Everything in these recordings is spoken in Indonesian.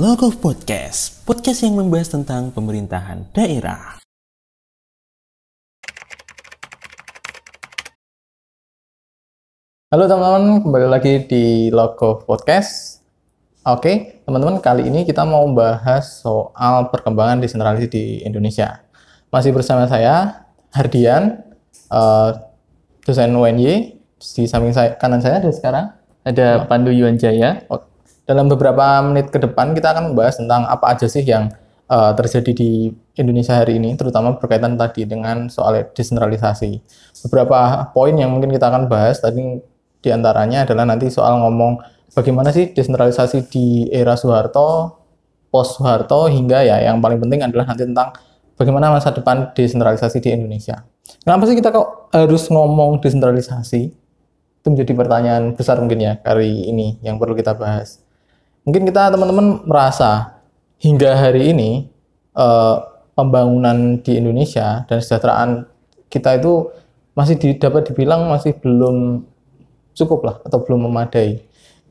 Logo Podcast, podcast yang membahas tentang pemerintahan daerah. Halo teman-teman, kembali lagi di Logo Podcast. Oke, teman-teman, kali ini kita mau bahas soal perkembangan desentralisasi di Indonesia. Masih bersama saya, Hardian, dosen UNY. Di samping kanan saya ada sekarang ada Pandu Yuanjaya. Dalam beberapa menit ke depan kita akan membahas tentang apa aja sih yang terjadi di Indonesia hari ini, terutama berkaitan tadi dengan soal desentralisasi. Beberapa poin yang mungkin kita akan bahas tadi diantaranya adalah nanti soal ngomong bagaimana sih desentralisasi di era Soeharto, post Soeharto, hingga ya yang paling penting adalah nanti tentang bagaimana masa depan desentralisasi di Indonesia. Kenapa sih kita kok harus ngomong desentralisasi? Itu menjadi pertanyaan besar mungkin ya kali ini yang perlu kita bahas. Mungkin kita teman-teman merasa hingga hari ini pembangunan di Indonesia dan kesejahteraan kita itu masih dapat dibilang masih belum cukup lah atau belum memadai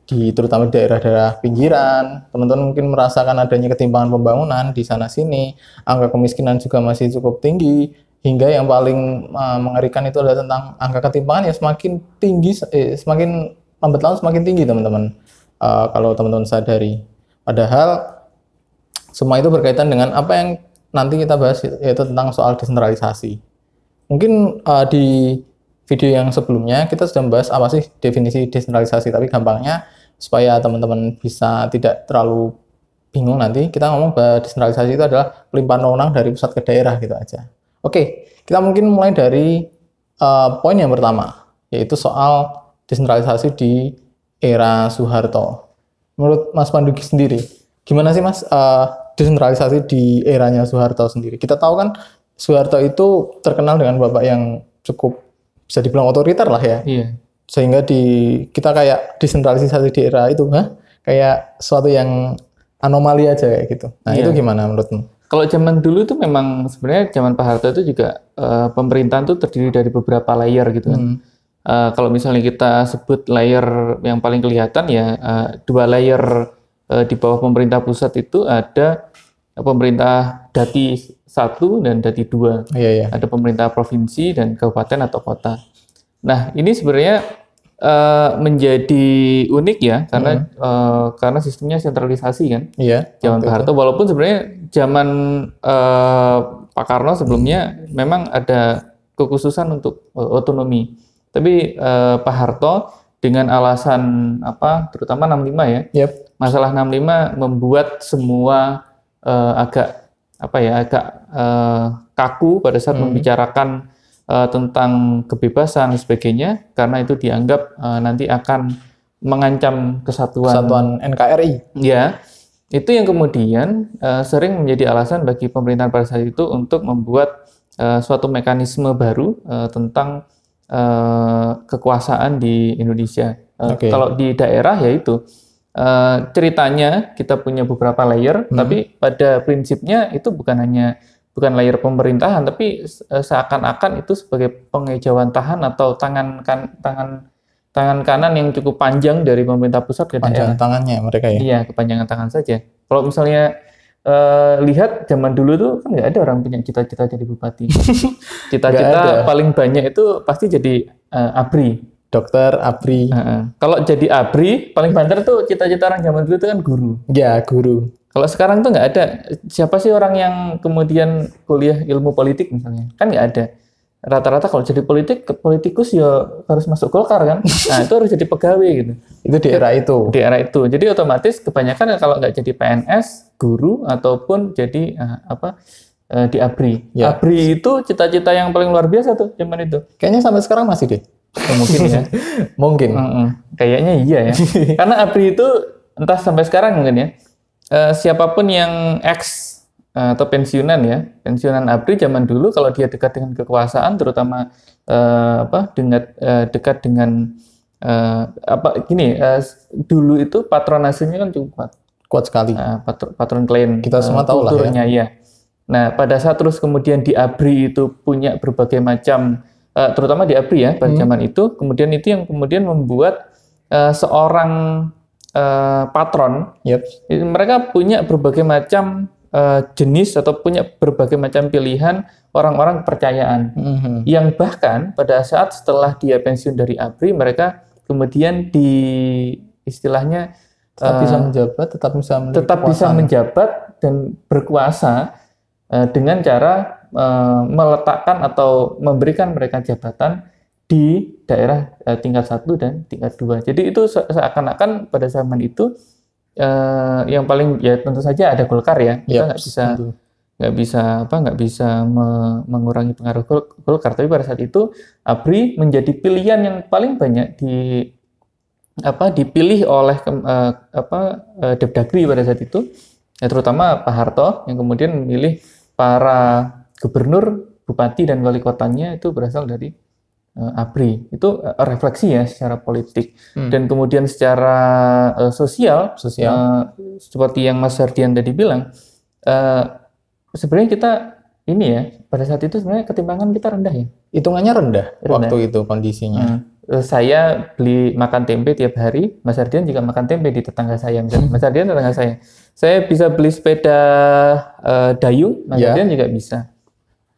terutama di daerah-daerah pinggiran. Teman-teman mungkin merasakan adanya ketimpangan pembangunan di sana sini, angka kemiskinan juga masih cukup tinggi, hingga yang paling mengerikan itu adalah tentang angka ketimpangan yang semakin tinggi, semakin lambat laun semakin tinggi teman-teman. Kalau teman-teman sadari, padahal semua itu berkaitan dengan apa yang nanti kita bahas, yaitu tentang soal desentralisasi. Mungkin di video yang sebelumnya kita sudah membahas apa sih definisi desentralisasi, tapi gampangnya supaya teman-teman bisa tidak terlalu bingung nanti, kita ngomong bahwa desentralisasi itu adalah pelimpahan wewenang dari pusat ke daerah gitu aja. Oke, kita mungkin mulai dari poin yang pertama, yaitu soal desentralisasi di era Soeharto. Menurut Mas Pandu sendiri, gimana sih Mas desentralisasi di eranya Soeharto sendiri? Kita tahu kan Soeharto itu terkenal dengan bapak yang cukup bisa dibilang otoriter lah ya. Iya. Sehingga kita kayak desentralisasi di era itu, kayak sesuatu yang anomali aja kayak gitu. Nah, Iya. itu gimana menurutmu? Kalau zaman dulu itu memang sebenarnya zaman Pak Harto itu juga pemerintahan itu terdiri dari beberapa layer gitu kan. Kalau misalnya kita sebut layer yang paling kelihatan ya dua layer di bawah pemerintah pusat itu ada pemerintah Dati 1 dan Dati 2. Iya. Ada pemerintah provinsi dan kabupaten atau kota. Nah, ini sebenarnya menjadi unik ya karena sistemnya sentralisasi kan. Iya. Zaman Pak Harto, walaupun sebenarnya zaman Pak Karno sebelumnya memang ada kekhususan untuk otonomi. Tapi Pak Harto dengan alasan terutama 65 ya. Yep. Masalah 65 membuat semua agak kaku pada saat membicarakan tentang kebebasan dan sebagainya, karena itu dianggap nanti akan mengancam kesatuan NKRI. Ya, itu yang kemudian sering menjadi alasan bagi pemerintahan pada saat itu untuk membuat suatu mekanisme baru tentang kekuasaan di Indonesia. Kalau di daerah yaitu ceritanya kita punya beberapa layer, tapi pada prinsipnya itu bukan layer pemerintahan, tapi seakan-akan itu sebagai pengejawantahan atau tangan kanan yang cukup panjang dari pemerintah pusat ke daerah. Panjang tangannya mereka ya? Iya, kepanjangan tangan saja. Kalau misalnya lihat zaman dulu tuh kan nggak ada orang punya cita-cita jadi bupati. Cita-cita paling banyak itu pasti jadi ABRI. Dokter, ABRI. Kalau jadi ABRI, paling banter tuh cita-cita orang zaman dulu itu kan guru. Ya, guru. Kalau sekarang tuh nggak ada. Siapa sih orang yang kemudian kuliah ilmu politik misalnya? Kan nggak ada. Rata-rata kalau jadi politikus ya harus masuk Golkar kan. Nah, itu harus jadi pegawai gitu. Itu di era itu? Di era itu. Jadi otomatis kebanyakan kalau nggak jadi PNS, guru, ataupun jadi di ABRI. Ya. ABRI itu cita-cita yang paling luar biasa tuh zaman itu. Kayaknya sampai sekarang masih deh. Mungkin ya. Mungkin. Kayaknya iya ya. Karena ABRI itu entah sampai sekarang mungkin ya. Siapapun yang atau pensiunan ABRI zaman dulu kalau dia dekat dengan kekuasaan, terutama dekat dengan dulu itu patronasenya kan cukup kuat sekali. Patron klien kita semua tahu lah ya. Nah, pada saat terus kemudian di ABRI itu punya berbagai macam, terutama di ABRI ya pada zaman itu, kemudian itu yang kemudian membuat seorang patron. Yep. Mereka punya berbagai macam jenis atau punya berbagai macam pilihan orang-orang kepercayaan. Yang bahkan pada saat setelah dia pensiun dari ABRI, mereka kemudian istilahnya tetap bisa menjabat dan berkuasa dengan cara meletakkan atau memberikan mereka jabatan di daerah tingkat 1 dan tingkat 2. Jadi itu seakan-akan pada zaman itu yang paling ya tentu saja ada Golkar ya. Kita nggak bisa mengurangi pengaruh Golkar, tapi pada saat itu ABRI menjadi pilihan yang paling banyak dipilih oleh Depdagri pada saat itu, ya, terutama Pak Harto yang kemudian memilih para gubernur, bupati dan wali kotanya itu berasal dari ABRI. Itu refleksi ya secara politik. Dan kemudian secara sosial. Seperti yang Mas Hardian tadi bilang, sebenarnya kita ini ya pada saat itu sebenarnya ketimpangan kita rendah ya. Hitungannya rendah. Waktu itu kondisinya. Saya beli makan tempe tiap hari, Mas Hardian juga makan tempe di tetangga saya. Misalnya, Mas Hardian tetangga saya. Saya bisa beli sepeda dayung, Mas Hardian juga bisa.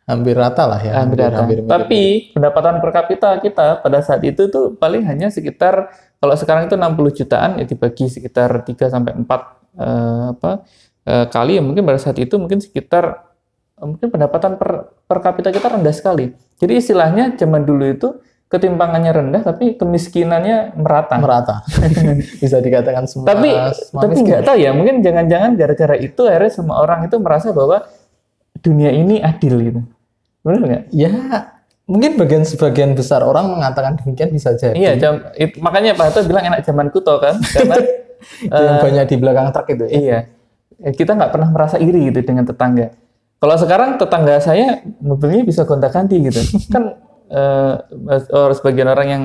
Hampir rata lah ya. Hampir rata. Tapi pendapatan per kapita kita pada saat itu tuh paling hanya sekitar, kalau sekarang itu 60 jutaan ya dibagi sekitar 3 sampai 4 kali ya, mungkin pada saat itu mungkin sekitar pendapatan per kapita kita rendah sekali. Jadi istilahnya zaman dulu itu ketimpangannya rendah tapi kemiskinannya merata. Bisa dikatakan semua. Tapi nggak tahu ya, mungkin jangan-jangan gara-gara itu akhirnya semua orang itu merasa bahwa dunia ini adil gitu. Benar nggak? Ya, mungkin sebagian besar orang mengatakan demikian, bisa jadi. Iya, makanya Pak Harto bilang enak zaman kuto kan, karena yang banyak di belakang truk itu. Iya, kita nggak pernah merasa iri gitu dengan tetangga. Kalau sekarang tetangga saya mobilnya bisa gonta-ganti gitu, kan sebagian orang yang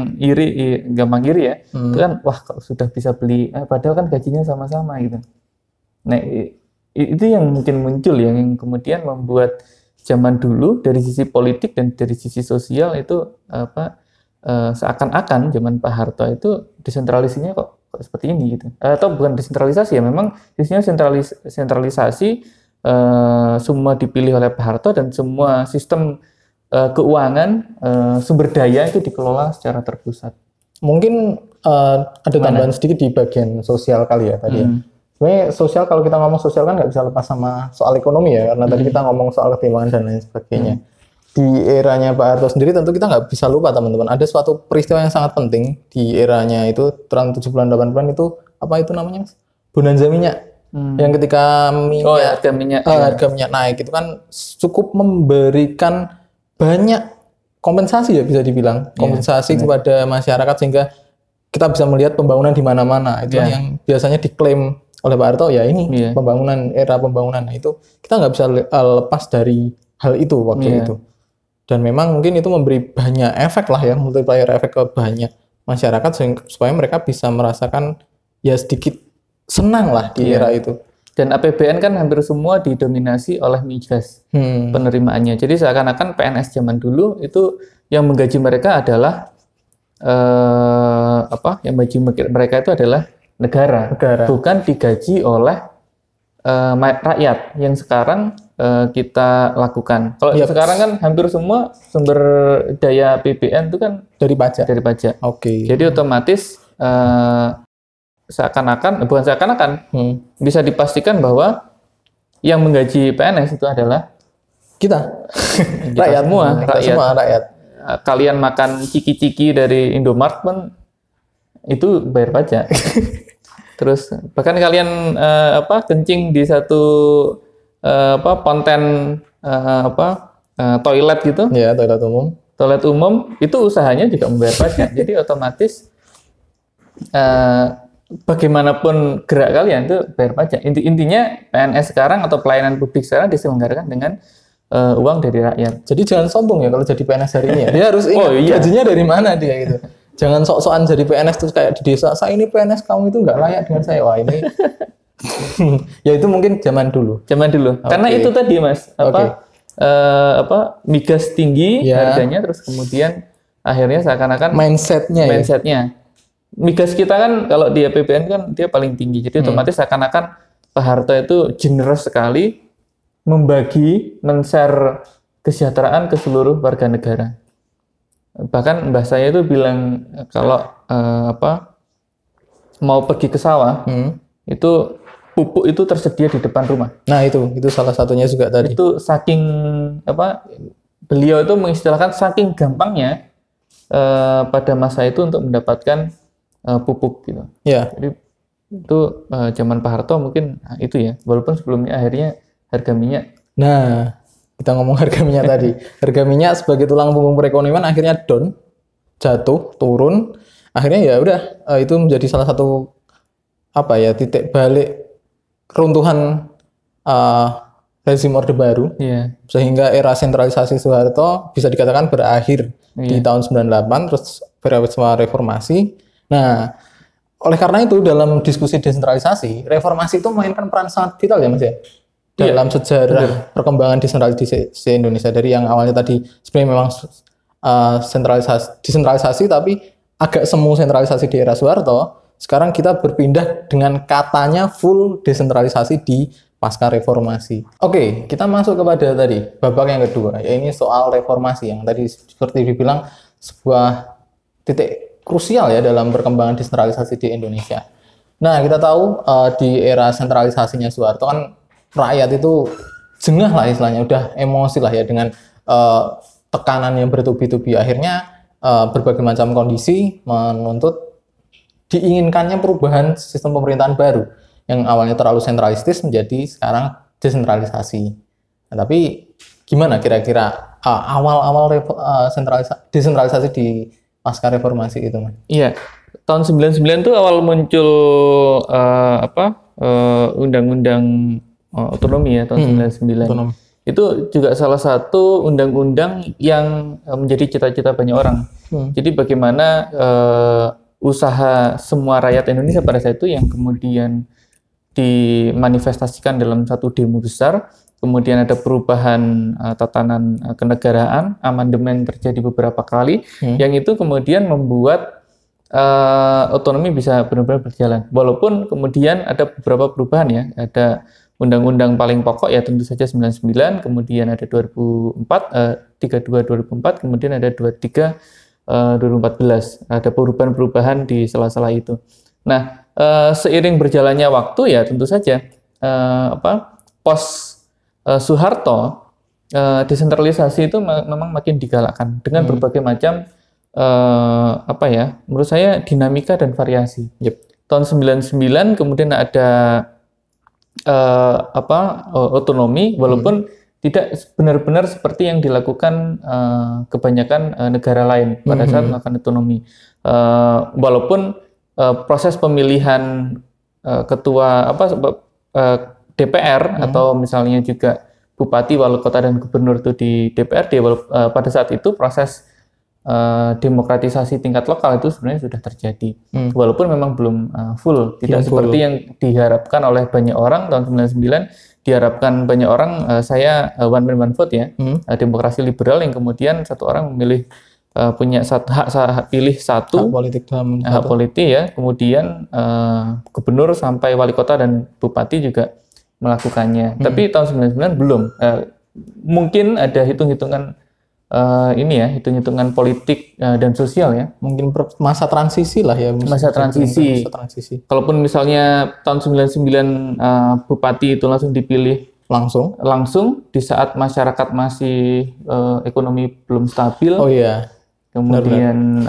gampang iri ya, itu kan wah kalau sudah bisa beli, padahal kan gajinya sama-sama gitu. Nah itu yang mungkin muncul yang kemudian membuat zaman dulu dari sisi politik dan dari sisi sosial itu seakan-akan zaman Pak Harto itu desentralisasinya kok seperti ini gitu, atau bukan desentralisasi ya, memang isinya sentralisasi, semua dipilih oleh Pak Harto dan semua sistem keuangan, sumber daya itu dikelola secara terpusat. Mungkin ada tambahan sedikit di bagian sosial kali ya tadi ya. Sebenarnya sosial, kalau kita ngomong sosial kan nggak bisa lepas sama soal ekonomi ya, karena tadi kita ngomong soal ketimpangan dan lain sebagainya. Di eranya Pak Harto sendiri tentu kita nggak bisa lupa teman-teman, ada suatu peristiwa yang sangat penting di eranya itu, tahun 7 bulan 8 bulan itu, apa itu namanya Mas? Bonanza minyak. Yang ketika harga minyak naik itu kan cukup memberikan banyak kompensasi ya, bisa dibilang kompensasi kepada masyarakat sehingga kita bisa melihat pembangunan di mana-mana. Itu yang biasanya diklaim oleh Pak Harto ya, ini pembangunan, era pembangunan. Nah, itu kita nggak bisa lepas dari hal itu waktu itu. Dan memang mungkin itu memberi banyak efek lah ya, multiplier efek ke banyak masyarakat supaya mereka bisa merasakan ya sedikit senang lah di era itu. Dan APBN kan hampir semua didominasi oleh migas penerimaannya. Jadi seakan-akan PNS zaman dulu itu yang menggaji mereka adalah yang menggaji mereka itu adalah negara. Bukan digaji oleh rakyat yang sekarang kita lakukan. Kalau sekarang kan hampir semua sumber daya APBN itu kan dari pajak. Oke. Jadi otomatis bukan seakan-akan bisa dipastikan bahwa yang menggaji PNS itu adalah kita rakyat semua, rakyat. Kalian makan ciki-ciki dari Indomart pun itu bayar pajak. Terus bahkan kalian kencing di satu konten toilet gitu. Ya, toilet umum itu usahanya juga membayar pajak. Jadi otomatis bagaimanapun gerak kalian itu bayar pajak. Intinya PNS sekarang atau pelayanan publik sekarang diselenggarakan dengan uang dari rakyat. Jadi jangan sombong ya kalau jadi PNS hari ini ya. Dia harus ingat gajinya dari mana dia gitu. Jangan sok-sokan jadi PNS terus kayak di desa, saya ini PNS, kamu itu nggak layak dengan saya. Wah ini ya itu mungkin zaman dulu. Karena itu tadi Mas, migas tinggi harganya, terus kemudian akhirnya seakan-akan mindsetnya. migas kita kan kalau di APBN kan dia paling tinggi. Jadi otomatis seakan-akan Pak Harto itu generous sekali men-share kesejahteraan ke seluruh warga negara. Bahkan mbah saya itu bilang kalau mau pergi ke sawah, itu pupuk itu tersedia di depan rumah. Nah, itu salah satunya juga tadi. Itu saking beliau itu mengistilahkan saking gampangnya pada masa itu untuk mendapatkan pupuk gitu. Ya. Jadi itu zaman Pak Harto mungkin itu ya, walaupun sebelumnya akhirnya harga minyak. Nah, kita ngomong harga minyak tadi. Harga minyak sebagai tulang punggung perekonomian akhirnya down, jatuh, turun. Akhirnya ya udah itu menjadi salah satu titik balik keruntuhan rezim Orde Baru. Yeah. Sehingga era sentralisasi Soeharto bisa dikatakan berakhir di tahun 98, terus berawal reformasi. Nah, oleh karena itu dalam diskusi desentralisasi, reformasi itu memainkan peran sangat vital ya Mas ya? Dalam sejarah perkembangan desentralisasi Indonesia. Dari yang awalnya tadi sebenarnya memang desentralisasi tapi agak semu sentralisasi di era Soeharto, sekarang kita berpindah dengan katanya full desentralisasi di pasca reformasi. Oke, kita masuk kepada tadi babak yang kedua, yaitu soal reformasi yang tadi seperti dibilang sebuah titik krusial ya dalam perkembangan desentralisasi di Indonesia. Nah, kita tahu di era sentralisasinya Soeharto kan rakyat itu jengah lah istilahnya, udah emosi lah ya dengan tekanan yang bertubi-tubi. Akhirnya berbagai macam kondisi menuntut diinginkannya perubahan sistem pemerintahan baru yang awalnya terlalu sentralistis menjadi sekarang desentralisasi. Nah, tapi gimana kira-kira awal-awal desentralisasi di pasca reformasi itu, Mas? Iya, tahun 99 itu awal muncul undang-undang otonomi ya tahun 99. Otonomi. Itu juga salah satu undang-undang yang menjadi cita-cita banyak orang. Jadi bagaimana usaha semua rakyat Indonesia pada saat itu yang kemudian dimanifestasikan dalam satu demo besar, kemudian ada perubahan tatanan kenegaraan, amandemen terjadi beberapa kali, yang itu kemudian membuat otonomi bisa benar-benar berjalan. Walaupun kemudian ada beberapa perubahan ya, ada undang-undang paling pokok ya tentu saja 99, kemudian ada 32 2004, kemudian ada 23 2014. Ada perubahan-perubahan di sela-sela itu. Nah, seiring berjalannya waktu ya tentu saja pos Soeharto desentralisasi itu memang makin digalakkan dengan berbagai macam menurut saya dinamika dan variasi. Tahun 99 kemudian ada otonomi, walaupun tidak benar-benar seperti yang dilakukan kebanyakan negara lain pada saat melakukan otonomi. Walaupun proses pemilihan ketua DPR atau misalnya juga bupati, wali kota dan gubernur itu di DPRD, pada saat itu proses demokratisasi tingkat lokal itu sebenarnya sudah terjadi. Walaupun memang belum full, tidak seperti yang diharapkan oleh banyak orang tahun 99. Diharapkan banyak orang saya one man one vote ya, demokrasi liberal yang kemudian satu orang memilih punya hak pilih satu hak politik ya, kemudian gubernur sampai wali kota dan bupati juga melakukannya. Tapi tahun 99 belum. Mungkin ada hitung-hitungan hitung-hitungan politik dan sosial ya. Mungkin masa transisi lah ya. Masa transisi. Kalaupun misalnya tahun 99 bupati itu langsung dipilih langsung di saat masyarakat masih ekonomi belum stabil. Oh iya. Kemudian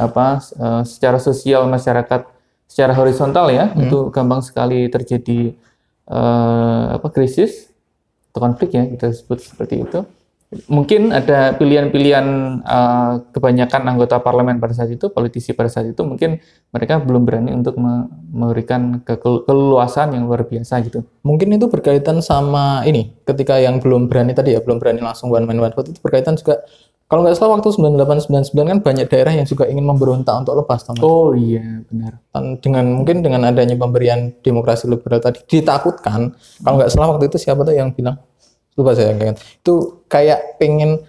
secara sosial masyarakat secara horizontal ya, itu gampang sekali terjadi krisis atau konflik ya, kita sebut seperti itu. Mungkin ada pilihan-pilihan kebanyakan anggota parlemen pada saat itu, politisi pada saat itu, mungkin mereka belum berani untuk memberikan keleluasan yang luar biasa gitu. Mungkin itu berkaitan sama ini, ketika yang belum berani tadi ya, belum berani langsung one man one vote, itu berkaitan juga, kalau nggak salah waktu 98-99 kan banyak daerah yang juga ingin memberontak untuk lepas. Oh iya, benar. Mungkin dengan adanya pemberian demokrasi liberal tadi, ditakutkan, kalau nggak salah waktu itu siapa tuh yang bilang, lupa saya kan, itu kayak pengen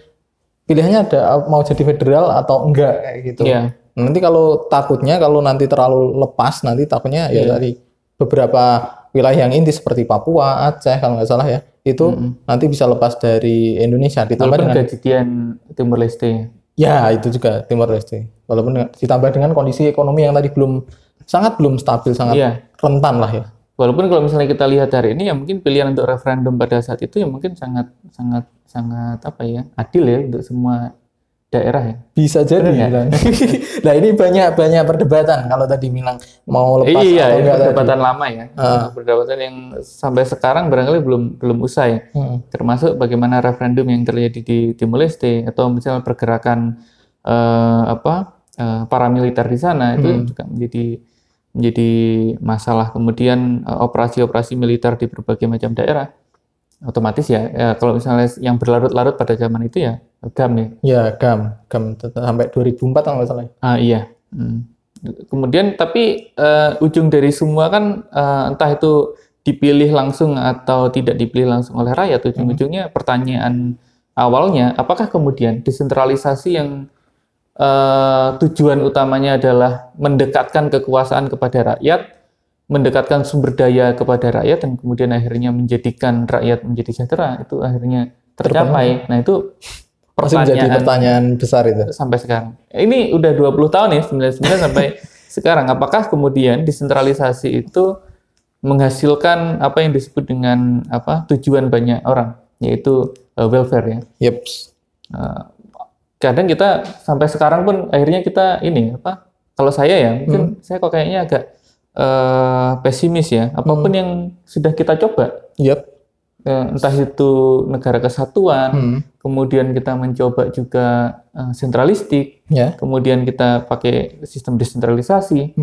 pilihannya ada mau jadi federal atau enggak kayak gitu. Yeah. Nanti kalau nanti terlalu lepas, nanti takutnya ya dari beberapa wilayah yang inti seperti Papua, Aceh kalau nggak salah ya, itu nanti bisa lepas dari Indonesia. Ditambah walaupun dengan kejadian Timor Leste. ya itu juga Timor Leste. Walaupun ditambah dengan kondisi ekonomi yang tadi belum stabil, sangat rentan lah ya. Walaupun kalau misalnya kita lihat hari ini ya mungkin pilihan untuk referendum pada saat itu ya mungkin sangat apa ya, adil ya untuk semua daerah ya. Bisa jadi. Nah ini banyak perdebatan kalau tadi bilang mau lepas atau enggak. Perdebatan lama ya. Perdebatan yang sampai sekarang barangkali belum usai. Termasuk bagaimana referendum yang terjadi di Timor Leste atau misalnya pergerakan paramiliter di sana itu juga menjadi masalah. Kemudian operasi-operasi militer di berbagai macam daerah. Otomatis ya kalau misalnya yang berlarut-larut pada zaman itu ya GAM ya. Ya GAM sampai 2004 kalau nggak salah. Iya. Kemudian tapi ujung dari semua kan entah itu dipilih langsung atau tidak dipilih langsung oleh rakyat, ujung-ujungnya pertanyaan awalnya apakah kemudian desentralisasi yang tujuan utamanya adalah mendekatkan kekuasaan kepada rakyat, mendekatkan sumber daya kepada rakyat, dan kemudian akhirnya menjadikan rakyat menjadi sejahtera, itu akhirnya tercapai. Nah itu pertanyaan besar itu. Sampai sekarang. Ini udah 20 tahun ya, 99 sampai sekarang. Apakah kemudian desentralisasi itu menghasilkan apa yang disebut dengan tujuan banyak orang, yaitu welfare ya. Kadang kita sampai sekarang pun akhirnya kita kalau saya ya, mungkin saya kok kayaknya agak pesimis ya. Apapun yang sudah kita coba, entah itu negara kesatuan, kemudian kita mencoba juga sentralistik, kemudian kita pakai sistem desentralisasi,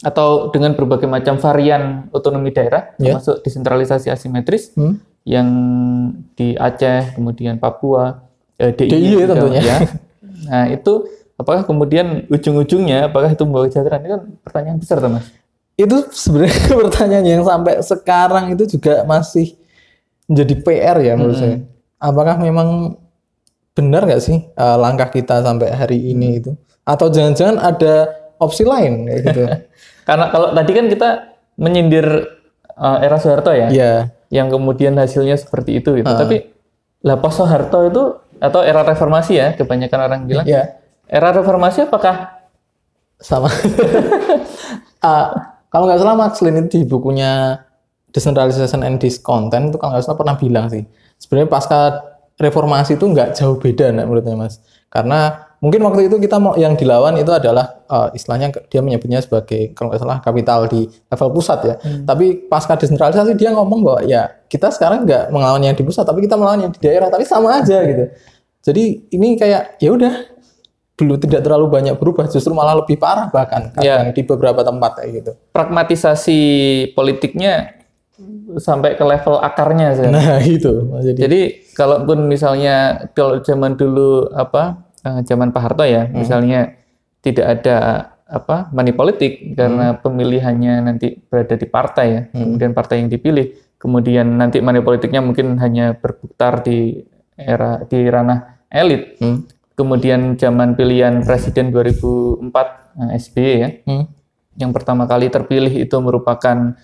atau dengan berbagai macam varian otonomi daerah, termasuk desentralisasi asimetris yang di Aceh, kemudian Papua, DIY tentunya. Ya. Nah itu apakah kemudian ujung-ujungnya apakah itu membawa kesejahteraan? Itu kan pertanyaan besar, Mas. Itu sebenarnya pertanyaan yang sampai sekarang itu juga masih menjadi PR ya menurut saya. Apakah memang benar nggak sih langkah kita sampai hari ini itu? Atau jangan-jangan ada opsi lain kayak gitu? Karena kalau tadi kan kita menyindir era Soeharto ya, yang kemudian hasilnya seperti itu gitu. Tapi pas Soeharto itu atau era reformasi ya, kebanyakan orang bilang. Era reformasi apakah sama? Kalau nggak salah Max Lin itu di bukunya Decentralization and Discontent itu kalau nggak salah pernah bilang sih, sebenarnya pasca reformasi itu nggak jauh beda menurutnya Mas. Karena mungkin waktu itu kita yang dilawan itu adalah istilahnya dia menyebutnya sebagai kalau nggak salah kapital di level pusat ya. Tapi pasca desentralisasi dia ngomong bahwa ya kita sekarang nggak melawan yang di pusat, tapi kita melawan yang di daerah, tapi sama aja gitu. Jadi ini kayak ya udah tidak terlalu banyak berubah, justru malah lebih parah bahkan di beberapa tempat kayak gitu. Pragmatisasi politiknya sampai ke level akarnya sih. Nah itu. Jadi kalaupun misalnya kalau zaman dulu zaman Pak Harto ya, misalnya tidak ada money politik karena pemilihannya nanti berada di partai ya, kemudian partai yang dipilih, kemudian nanti money politiknya mungkin hanya berputar di ranah elit. Kemudian zaman pilihan presiden 2004 SBY ya, yang pertama kali terpilih itu merupakan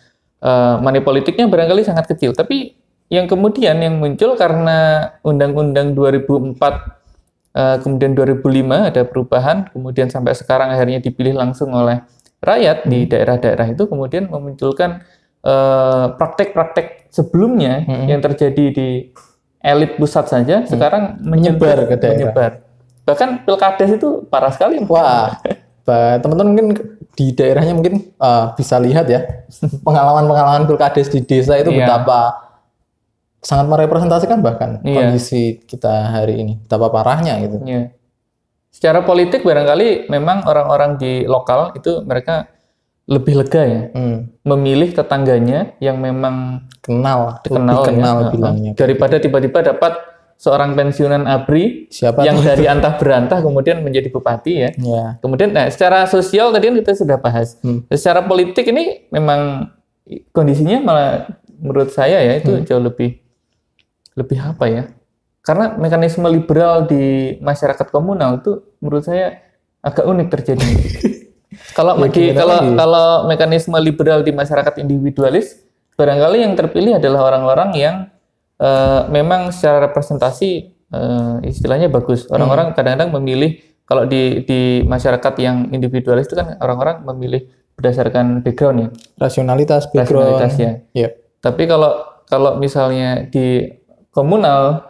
money politiknya barangkali sangat kecil. Tapi yang kemudian yang muncul karena Undang-Undang 2004, kemudian 2005 ada perubahan, kemudian sampai sekarang akhirnya dipilih langsung oleh rakyat di daerah-daerah itu, kemudian memunculkan praktek-praktek sebelumnya yang terjadi di elit pusat saja, sekarang menyebar ke daerah. Bahkan pilkades itu parah sekali. Wah, teman-teman mungkin di daerahnya mungkin bisa lihat ya pengalaman pilkades di desa itu betapa sangat merepresentasikan bahkan kondisi kita hari ini, betapa parahnya gitu. Secara politik barangkali memang orang-orang di lokal itu mereka lebih lega ya, memilih tetangganya yang memang kenal bilangnya, daripada tiba-tiba dapat seorang pensiunan ABRI yang dari antah berantah kemudian menjadi bupati ya. Kemudian secara sosial tadi kan kita sudah bahas. Secara politik ini memang kondisinya malah menurut saya ya itu jauh lebih karena mekanisme liberal di masyarakat komunal itu menurut saya agak unik terjadi. Kalau mekanisme liberal di masyarakat individualis, barangkali yang terpilih adalah orang-orang yang memang secara representasi istilahnya bagus. Orang-orang kadang-kadang memilih, kalau di masyarakat yang individualis itu kan orang-orang memilih berdasarkan background ya. Rasionalitas, background. Rasionalitas ya. Yep. Tapi kalau misalnya di komunal,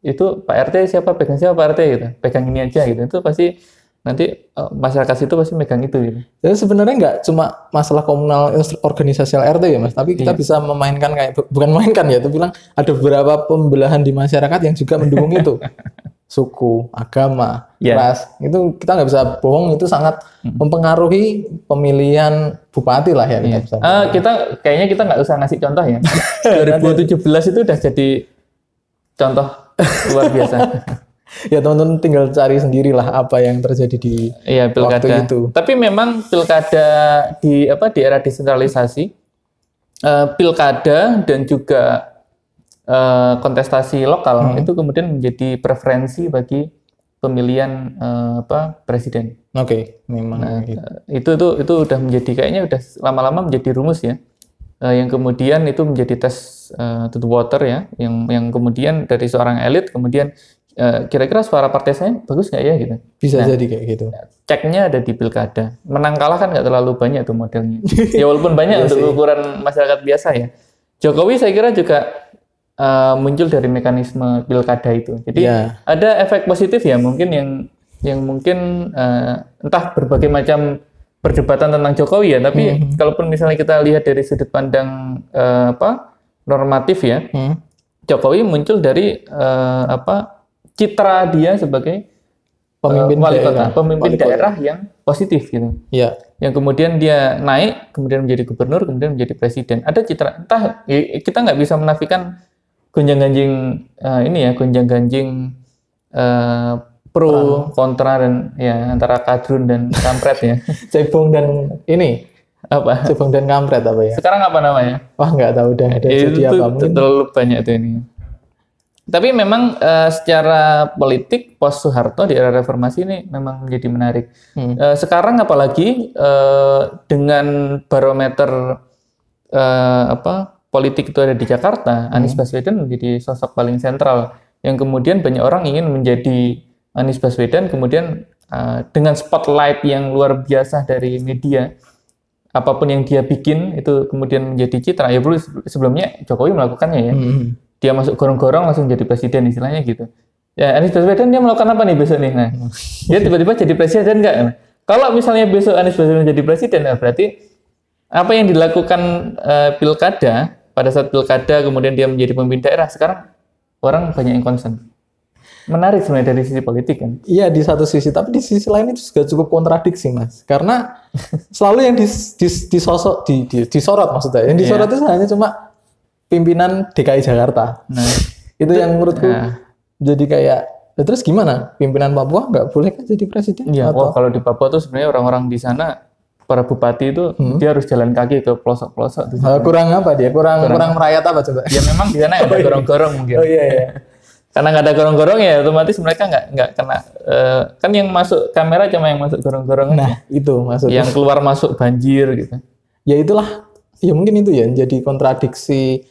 itu Pak RT siapa, pegang siapa Pak RT gitu. Pegang ini aja gitu. Itu pasti nanti masyarakat situ pasti megang itu gitu. Jadi sebenarnya nggak cuma masalah komunal organisasial RT ya Mas, tapi kita bisa memainkan bukan mainkan ya, itu bilang ada beberapa pembelahan di masyarakat yang juga mendukung itu. Suku, agama, ras, itu kita nggak bisa bohong, itu sangat mempengaruhi pemilihan bupati lah ya. Kayaknya kita nggak usah ngasih contoh ya. 2017 itu udah jadi contoh luar biasa. Ya teman-teman tinggal cari sendirilah apa yang terjadi di pilkada waktu itu. Tapi memang pilkada di era desentralisasi, pilkada dan juga kontestasi lokal itu kemudian menjadi preferensi bagi pemilihan presiden. Oke, memang. Nah, itu udah menjadi, kayaknya udah lama-lama menjadi rumus ya. Yang kemudian itu menjadi tes to the water ya, yang kemudian dari seorang elit kemudian kira-kira suara partai saya bagus nggak ya gitu. Bisa jadi kayak gitu. Ceknya ada di pilkada. Menang kalah kan nggak terlalu banyak tuh modelnya. Ya walaupun banyak untuk ukuran masyarakat biasa ya. Jokowi saya kira juga muncul dari mekanisme pilkada itu. Jadi ada efek positif ya mungkin yang mungkin entah berbagai macam perdebatan tentang Jokowi ya. Tapi kalaupun misalnya kita lihat dari sudut pandang normatif ya, Jokowi muncul dari citra dia sebagai pemimpin wali kota, pemimpin daerah yang positif gitu. Iya. Yang kemudian dia naik, kemudian menjadi gubernur, kemudian menjadi presiden. Ada citra, entah kita nggak bisa menafikan gonjang-ganjing gonjang-ganjing pro kontra dan ya antara kadrun dan kampret ya. Cebong dan ini apa? Cebong dan kampret apa ya? Sekarang apa namanya? Wah nggak tahu udah ada jadi apa mungkin. Terlalu banyak tuh ini. Tapi memang secara politik pos Soeharto di era reformasi ini memang menjadi menarik. Sekarang apalagi dengan barometer politik itu ada di Jakarta, Anies Baswedan menjadi sosok paling sentral. Yang kemudian banyak orang ingin menjadi Anies Baswedan, kemudian dengan spotlight yang luar biasa dari media, apapun yang dia bikin itu kemudian menjadi citra. Ya dulu sebelumnya Jokowi melakukannya ya. Dia masuk gorong-gorong langsung jadi presiden istilahnya gitu. Ya Anies Baswedan dia melakukan apa nih besok nih? Nah, dia tiba-tiba jadi presiden nggak? Nah, kalau misalnya besok Anies Baswedan jadi presiden, nah berarti apa yang dilakukan pilkada pada saat pilkada kemudian dia menjadi pemimpin daerah, sekarang orang banyak yang concern. Menarik sebenarnya dari sisi politik kan? Iya di satu sisi, tapi di sisi lain itu juga cukup kontradiksi Mas. Karena selalu yang disorot maksudnya, yang disorot itu hanya cuma pimpinan DKI Jakarta. Nah, itu yang menurutku jadi kayak, ya terus gimana? Pimpinan Papua nggak boleh kan jadi presiden? Iya, kalau di Papua tuh sebenarnya orang-orang di sana, para bupati itu dia harus jalan kaki ke pelosok-pelosok. Kurang apa dia? Kurang merayat apa coba? Ya memang di sana ada gorong-gorong mungkin. Oh iya. Karena nggak ada gorong-gorong ya otomatis mereka nggak kena. Kan yang masuk kamera cuma yang masuk gorong-gorong. Nah itu maksudnya. Yang keluar masuk banjir gitu. Ya itulah. Ya mungkin itu ya jadi kontradiksi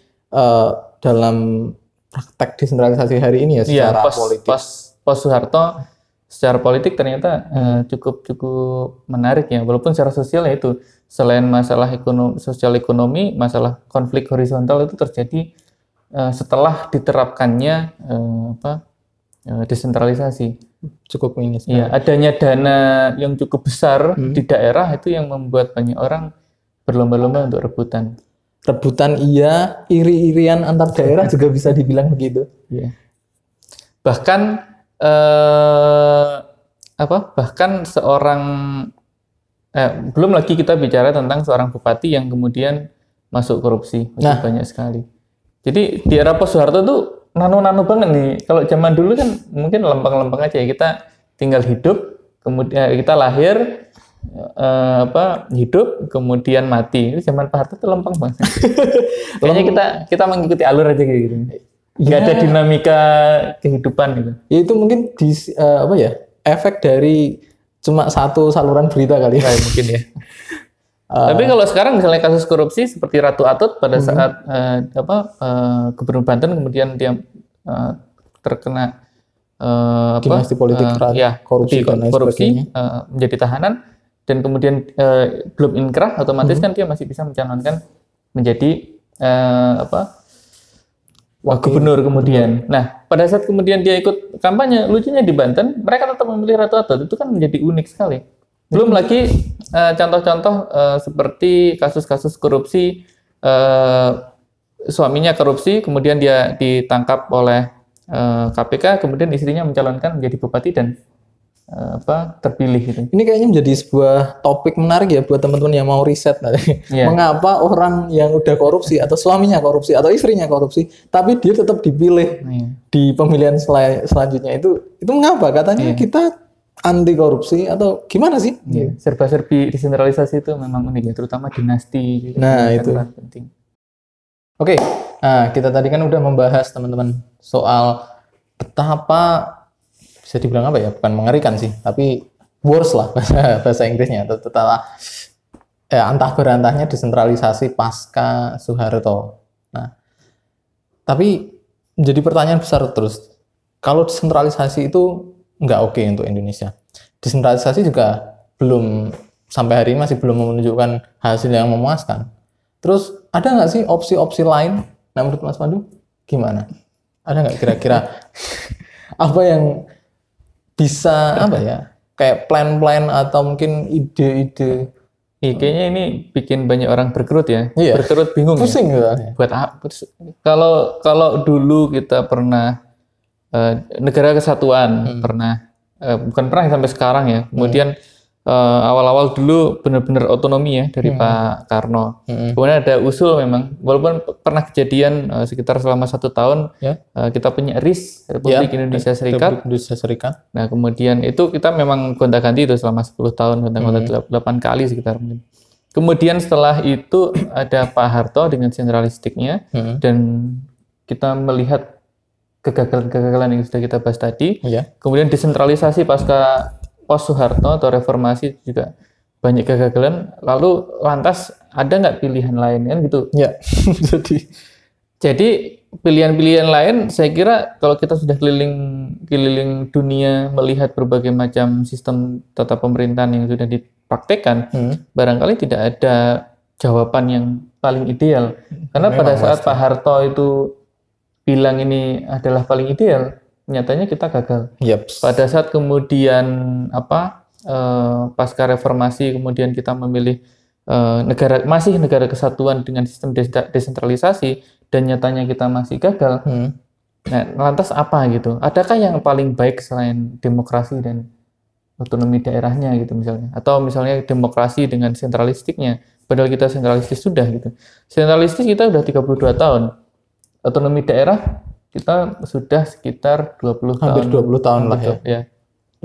dalam praktek desentralisasi hari ini ya secara politik. Pos Soeharto secara politik ternyata cukup menarik ya, walaupun secara sosial ya itu selain masalah sosial ekonomi, masalah konflik horizontal itu terjadi setelah diterapkannya desentralisasi. Cukup ini. Ya, adanya dana yang cukup besar di daerah itu yang membuat banyak orang berlomba-lomba untuk rebutan. Rebutan iya, iri-irian antar daerah juga bisa dibilang begitu. Iya. Bahkan seorang belum lagi kita bicara tentang seorang bupati yang kemudian masuk korupsi, banyak sekali. Jadi di era pos Soeharto tuh nano banget nih. Kalau zaman dulu kan mungkin lempeng-lempeng aja ya, kita tinggal hidup, kemudian kita lahir, hidup kemudian mati. Itu zaman Pak Harto tuh lempeng banget. Kayaknya kita mengikuti alur aja kayak gitu. Nggak ada dinamika kehidupan gitu. Ya itu mungkin efek dari cuma satu saluran berita kali ya. Mungkin ya. Tapi kalau sekarang misalnya kasus korupsi seperti Ratu Atut pada saat Gubernur Banten kemudian dia terkena dinasti politik korupsi dan lain sebagainya, menjadi tahanan dan kemudian belum inkrah, otomatis kan dia masih bisa mencalonkan menjadi gubernur kemudian. Nah, pada saat kemudian dia ikut kampanye, lucunya di Banten, mereka tetap memilih Ratu Atut. Itu kan menjadi unik sekali. Belum lagi contoh-contoh seperti kasus-kasus korupsi, suaminya korupsi, kemudian dia ditangkap oleh KPK, kemudian istrinya mencalonkan menjadi bupati dan terpilih gitu. Ini kayaknya menjadi sebuah topik menarik ya buat teman-teman yang mau riset. Mengapa orang yang udah korupsi atau suaminya korupsi atau istrinya korupsi, tapi dia tetap dipilih di pemilihan selanjutnya itu mengapa? Katanya kita anti korupsi atau gimana sih? Serba-serbi desentralisasi itu memang unik ya, terutama dinasti. Nah itu penting. Oke, nah kita tadi kan udah membahas teman-teman soal betapa bisa dibilang apa ya, bukan mengerikan sih, tapi worse lah bahasa Inggrisnya, setelah antah berantahnya desentralisasi pasca Soeharto. Nah, tapi menjadi pertanyaan besar terus, kalau desentralisasi itu nggak oke untuk Indonesia, desentralisasi juga belum sampai hari ini masih belum menunjukkan hasil yang memuaskan. Terus ada nggak sih opsi-opsi lain? Nah, menurut Mas Pandu gimana? Ada nggak kira-kira apa yang bisa kayak plan-plan atau mungkin ide-ide? Kayaknya ini bikin banyak orang berkerut ya. Berkerut bingung. Pusing ya. Buat apa? Kalau dulu kita pernah negara kesatuan, bukan pernah sampai sekarang ya. Kemudian awal-awal dulu benar-benar otonomi ya dari Pak Karno. Kemudian ada usul memang, walaupun pernah kejadian sekitar selama 1 tahun kita punya RIS, Republik Indonesia Serikat. Nah kemudian itu kita memang gonta-ganti itu selama 10 tahun, gonta-ganti 8 kali sekitar mungkin. Kemudian setelah itu ada Pak Harto dengan sentralistiknya dan kita melihat kegagalan yang sudah kita bahas tadi. Kemudian desentralisasi pasca pos Soeharto atau reformasi juga banyak kegagalan. Lalu lantas ada nggak pilihan lain kan gitu? Jadi pilihan-pilihan lain, saya kira kalau kita sudah keliling dunia melihat berbagai macam sistem tata pemerintahan yang sudah dipraktekkan, barangkali tidak ada jawaban yang paling ideal. Karena pada saat Pak Harto itu bilang ini adalah paling ideal, nyatanya kita gagal. Pada saat kemudian pasca reformasi kemudian kita memilih negara kesatuan dengan sistem desentralisasi dan nyatanya kita masih gagal. Nah, lantas apa gitu? Adakah yang paling baik selain demokrasi dan otonomi daerahnya gitu misalnya? Atau misalnya demokrasi dengan sentralistiknya? Padahal kita sentralistis sudah gitu. Sentralistis kita udah 32 tahun. Otonomi daerah kita sudah sekitar 20 hampir tahun. 20 tahun lah ya.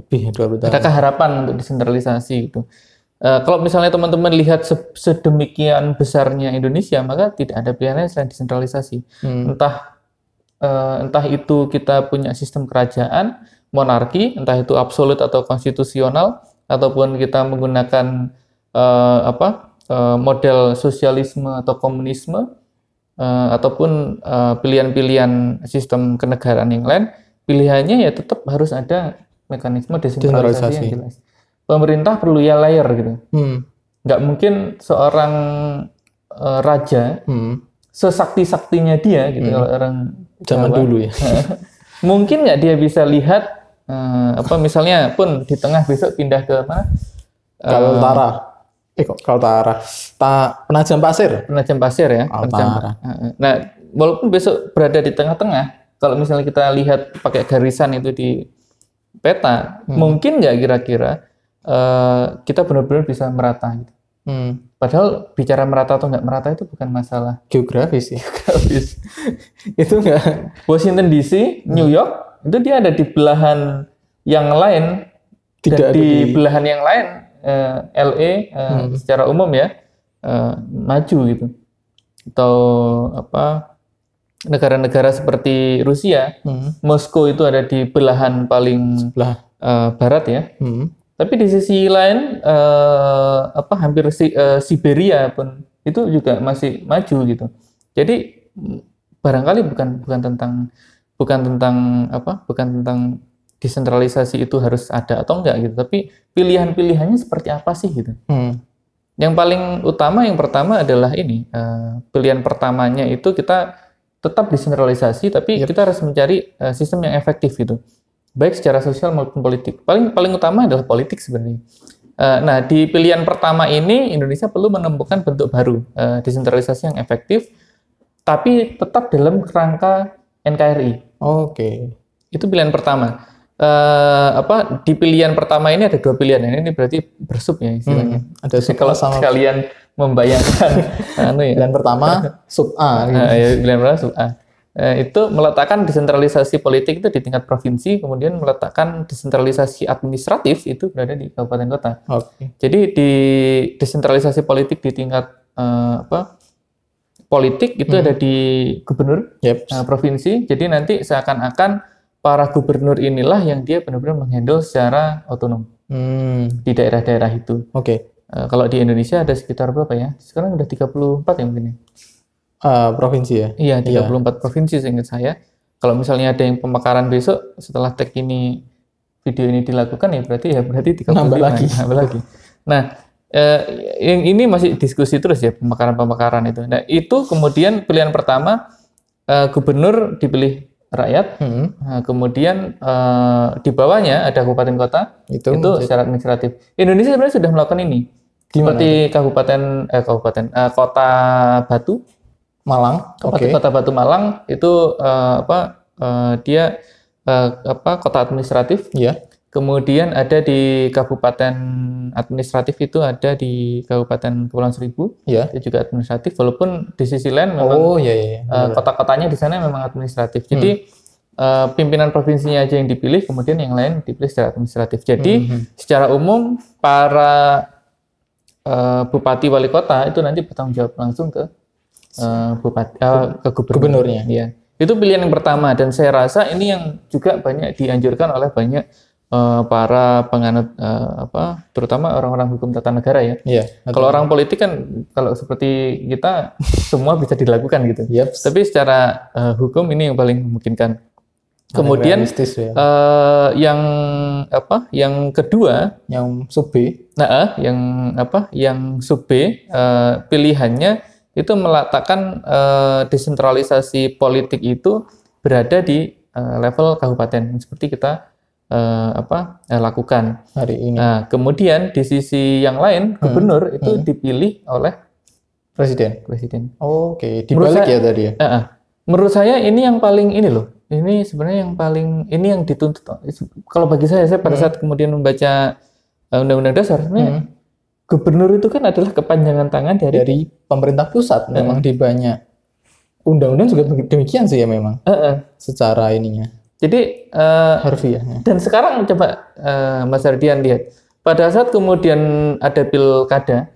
Lebih 20 tahun. Adakah harapan untuk desentralisasi gitu? Kalau misalnya teman-teman lihat sedemikian besarnya Indonesia, maka tidak ada pilihan lain selain desentralisasi. Entah itu kita punya sistem kerajaan, monarki, entah itu absolut atau konstitusional, ataupun kita menggunakan model sosialisme atau komunisme, ataupun pilihan-pilihan sistem kenegaraan yang lain, pilihannya ya tetap harus ada mekanisme desentralisasi yang jelas. Pemerintah perlu layer gitu. Nggak mungkin seorang raja sesakti-saktinya dia gitu, kalau orang zaman dulu ya. Mungkin nggak dia bisa lihat misalnya pun di tengah besok pindah ke mana? Kaltara. Penajam Pasir ya. Nah, walaupun besok berada di tengah-tengah, kalau misalnya kita lihat pakai garisan itu di peta, mungkin nggak kira-kira kita benar-benar bisa merata gitu. Padahal bicara merata atau nggak merata itu bukan masalah geografis ya. Itu nggak. Washington DC, New York, itu dia ada di belahan yang lain, tidak di belahan yang lain. LA secara umum ya maju gitu, atau negara-negara seperti Rusia, Moskow itu ada di belahan paling barat ya, Tapi di sisi lain hampir Siberia pun itu juga masih maju gitu. Jadi barangkali bukan tentang desentralisasi itu harus ada atau enggak gitu, tapi pilihan-pilihannya seperti apa sih gitu. Yang paling utama yang pertama adalah pilihan pertamanya itu kita tetap desentralisasi, tapi kita harus mencari sistem yang efektif gitu, baik secara sosial maupun politik. Paling utama adalah politik sebenarnya. Nah, di pilihan pertama ini Indonesia perlu menemukan bentuk baru desentralisasi yang efektif, tapi tetap dalam kerangka NKRI. Oke. Itu pilihan pertama. Di pilihan pertama ini ada 2 pilihan. Ini berarti bersub ya istilahnya. Ada sub kalau sama sekalian membayangkan pilihan pertama sub A. Pilihan pertama sub A. Itu meletakkan desentralisasi politik itu di tingkat provinsi, kemudian meletakkan desentralisasi administratif itu berada di kabupaten kota. Jadi di desentralisasi politik di tingkat politik itu ada di gubernur provinsi. Jadi nanti seakan-akan para gubernur inilah yang dia benar-benar menghandle secara otonom di daerah-daerah itu. Kalau di Indonesia ada sekitar berapa ya? Sekarang udah 34 ya mungkin ya? Provinsi ya? Iya, 34 provinsi seingat saya. Kalau misalnya ada yang pemekaran besok setelah video ini dilakukan ya berarti 35. Nambah lagi. Nah, yang ini masih diskusi terus ya, pemekaran itu. Nah, itu kemudian pilihan pertama, gubernur dipilih rakyat, kemudian di bawahnya ada kabupaten kota, itu secara administratif. Indonesia sebenarnya sudah melakukan ini, seperti kota Batu, Malang, Kota Batu Malang itu dia kota administratif. Kemudian ada di kabupaten administratif itu ada di Kabupaten Kepulauan Seribu, itu juga administratif. Walaupun di sisi lain memang kota-kotanya di sana memang administratif. Jadi pimpinan provinsinya aja yang dipilih, kemudian yang lain dipilih secara administratif. Jadi secara umum para bupati wali kota itu nanti bertanggung jawab langsung ke gubernurnya. Ya. Itu pilihan yang pertama dan saya rasa ini yang juga banyak dianjurkan oleh banyak para penganut terutama orang-orang hukum tata negara ya. Kalau orang politik kan kalau seperti kita semua bisa dilakukan gitu. Tapi secara hukum ini yang paling memungkinkan. Kemudian yang kedua, yang sub B. Yang sub B pilihannya itu meletakkan desentralisasi politik itu berada di level kabupaten seperti kita lakukan hari ini. Nah, kemudian di sisi yang lain gubernur itu dipilih oleh presiden. Dibalik ya tadi ya. Menurut saya ini yang paling ini sebenarnya yang paling yang dituntut. Kalau bagi saya pada saat kemudian membaca Undang-Undang Dasar, sebenarnya gubernur itu kan adalah kepanjangan tangan dari pemerintah pusat. Memang di banyak undang-undang juga demikian sih ya memang. Secara ininya. Jadi harfiahnya. Dan sekarang coba Mas Ardian lihat, pada saat kemudian ada pilkada,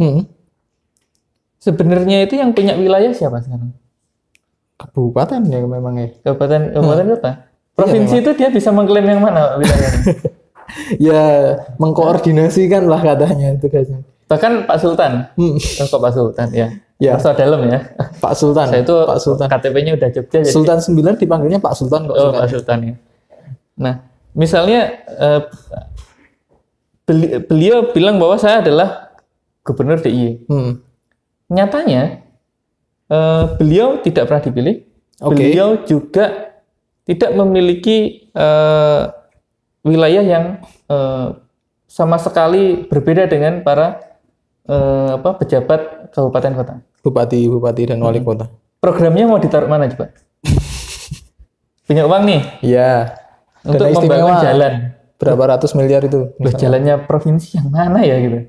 sebenarnya itu yang punya wilayah siapa sekarang? Kabupaten ya memang ya. Kabupaten kota. Provinsi itu dia bisa mengklaim yang mana wilayahnya? Ya mengkoordinasikan lah katanya itu guys. Bahkan Pak Sultan, kok Pak Sultan ya. Masa dalam ya. Pak Sultan. Saya itu Pak Sultan. KTP-nya udah Jogja. Sultan 9 dipanggilnya Pak Sultan kok. Pak Sultan ya. Nah, misalnya beliau bilang bahwa saya adalah gubernur DIY. Nyatanya beliau tidak pernah dipilih. Beliau juga tidak memiliki wilayah yang sama sekali berbeda dengan para pejabat kabupaten kota. Bupati dan wali kota. Programnya mau ditaruh mana coba? Punya uang nih? Iya. Untuk membangun jalan. Berapa ratus miliar itu? Jalannya provinsi yang mana ya gitu?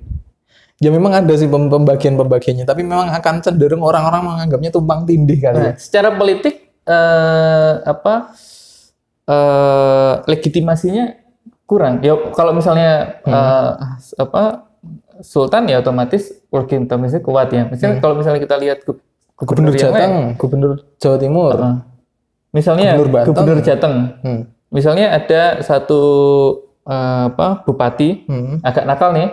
Ya memang ada sih pembagiannya, tapi memang akan cenderung orang-orang menganggapnya tumpang tindih kali. Secara politik legitimasinya kurang. Ya kalau misalnya Sultan ya otomatis legitimasinya kuat ya. Misalnya kalau misalnya kita lihat Gubernur Jateng, Gubernur Jawa Timur, misalnya Gubernur Jateng, misalnya ada satu bupati agak nakal nih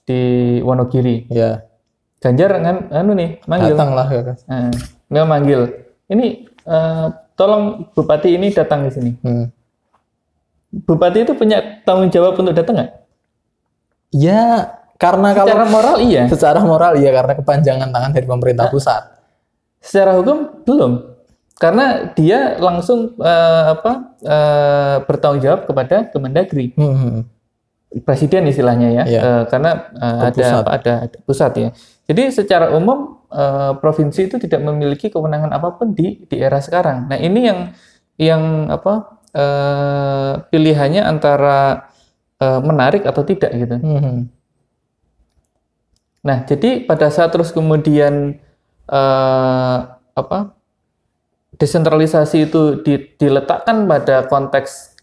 di Wonogiri. Ganjar manggil. Datang lah. Nggak manggil. Ini tolong bupati ini datang di sini. Bupati itu punya tanggung jawab untuk datang nggak? Ya, karena secara moral iya. Secara moral iya, karena kepanjangan tangan dari pemerintah pusat. Secara hukum belum. Karena dia langsung bertanggung jawab kepada Kemendagri. Presiden istilahnya ya. Karena ada pusat ya. Jadi secara umum provinsi itu tidak memiliki kewenangan apapun di era sekarang. Nah, ini yang pilihannya antara menarik atau tidak gitu. Nah, jadi pada saat terus kemudian desentralisasi itu diletakkan pada konteks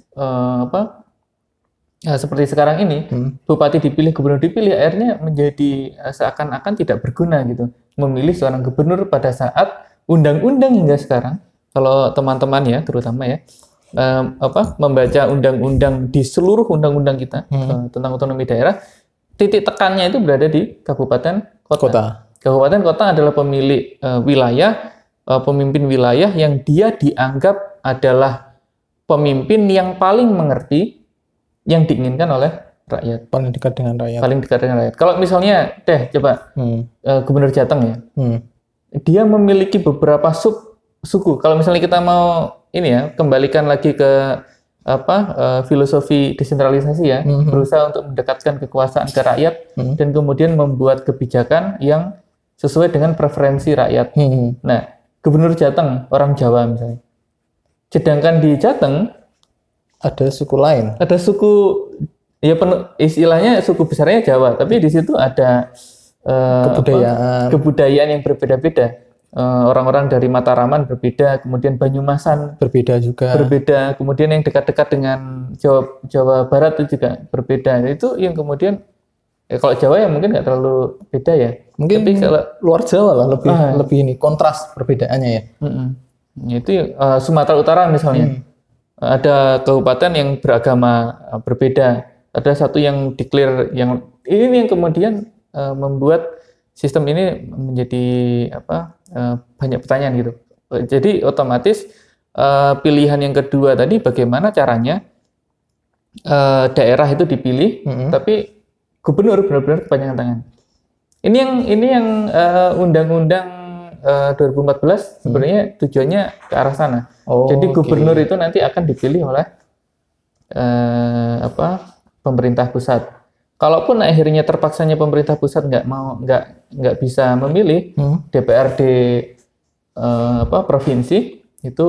seperti sekarang ini, bupati dipilih, gubernur dipilih, akhirnya menjadi seakan-akan tidak berguna gitu. Memilih seorang gubernur pada saat undang-undang hingga sekarang, kalau teman-teman ya, terutama ya, membaca undang-undang di seluruh undang-undang kita tentang otonomi daerah, titik tekannya itu berada di kabupaten kota. Kabupaten kota adalah pemilik pemimpin wilayah yang dia dianggap adalah pemimpin yang paling mengerti yang diinginkan oleh rakyat. Paling dekat dengan rakyat. Paling dekat dengan rakyat. Kalau misalnya, Gubernur Jateng ya, dia memiliki beberapa suku. Kalau misalnya kita mau kembalikan lagi ke filosofi desentralisasi ya, berusaha untuk mendekatkan kekuasaan ke rakyat dan kemudian membuat kebijakan yang sesuai dengan preferensi rakyat. Nah, Gubernur Jateng orang Jawa misalnya. Sedangkan di Jateng ada suku lain. Ada suku istilahnya suku besarnya Jawa, tapi di situ ada kebudayaan yang berbeda-beda. Orang-orang dari Mataraman berbeda, kemudian Banyumasan berbeda juga. Berbeda, kemudian yang dekat-dekat dengan Jawa Barat itu juga berbeda. Itu yang kemudian kalau Jawa ya mungkin nggak terlalu beda ya. Mungkin tapi kalau luar Jawa lah lebih ini kontras perbedaannya ya. Itu Sumatera Utara misalnya. Ada kabupaten yang beragama berbeda. Ada satu yang declare yang ini yang kemudian membuat sistem ini menjadi banyak pertanyaan gitu. Jadi otomatis pilihan yang kedua tadi bagaimana caranya daerah itu dipilih, tapi gubernur benar-benar kepanjangan tangan. Ini yang undang-undang 2014 sebenarnya tujuannya ke arah sana. Jadi gubernur itu nanti akan dipilih oleh pemerintah pusat. Kalaupun akhirnya terpaksanya pemerintah pusat nggak bisa memilih, DPRD provinsi itu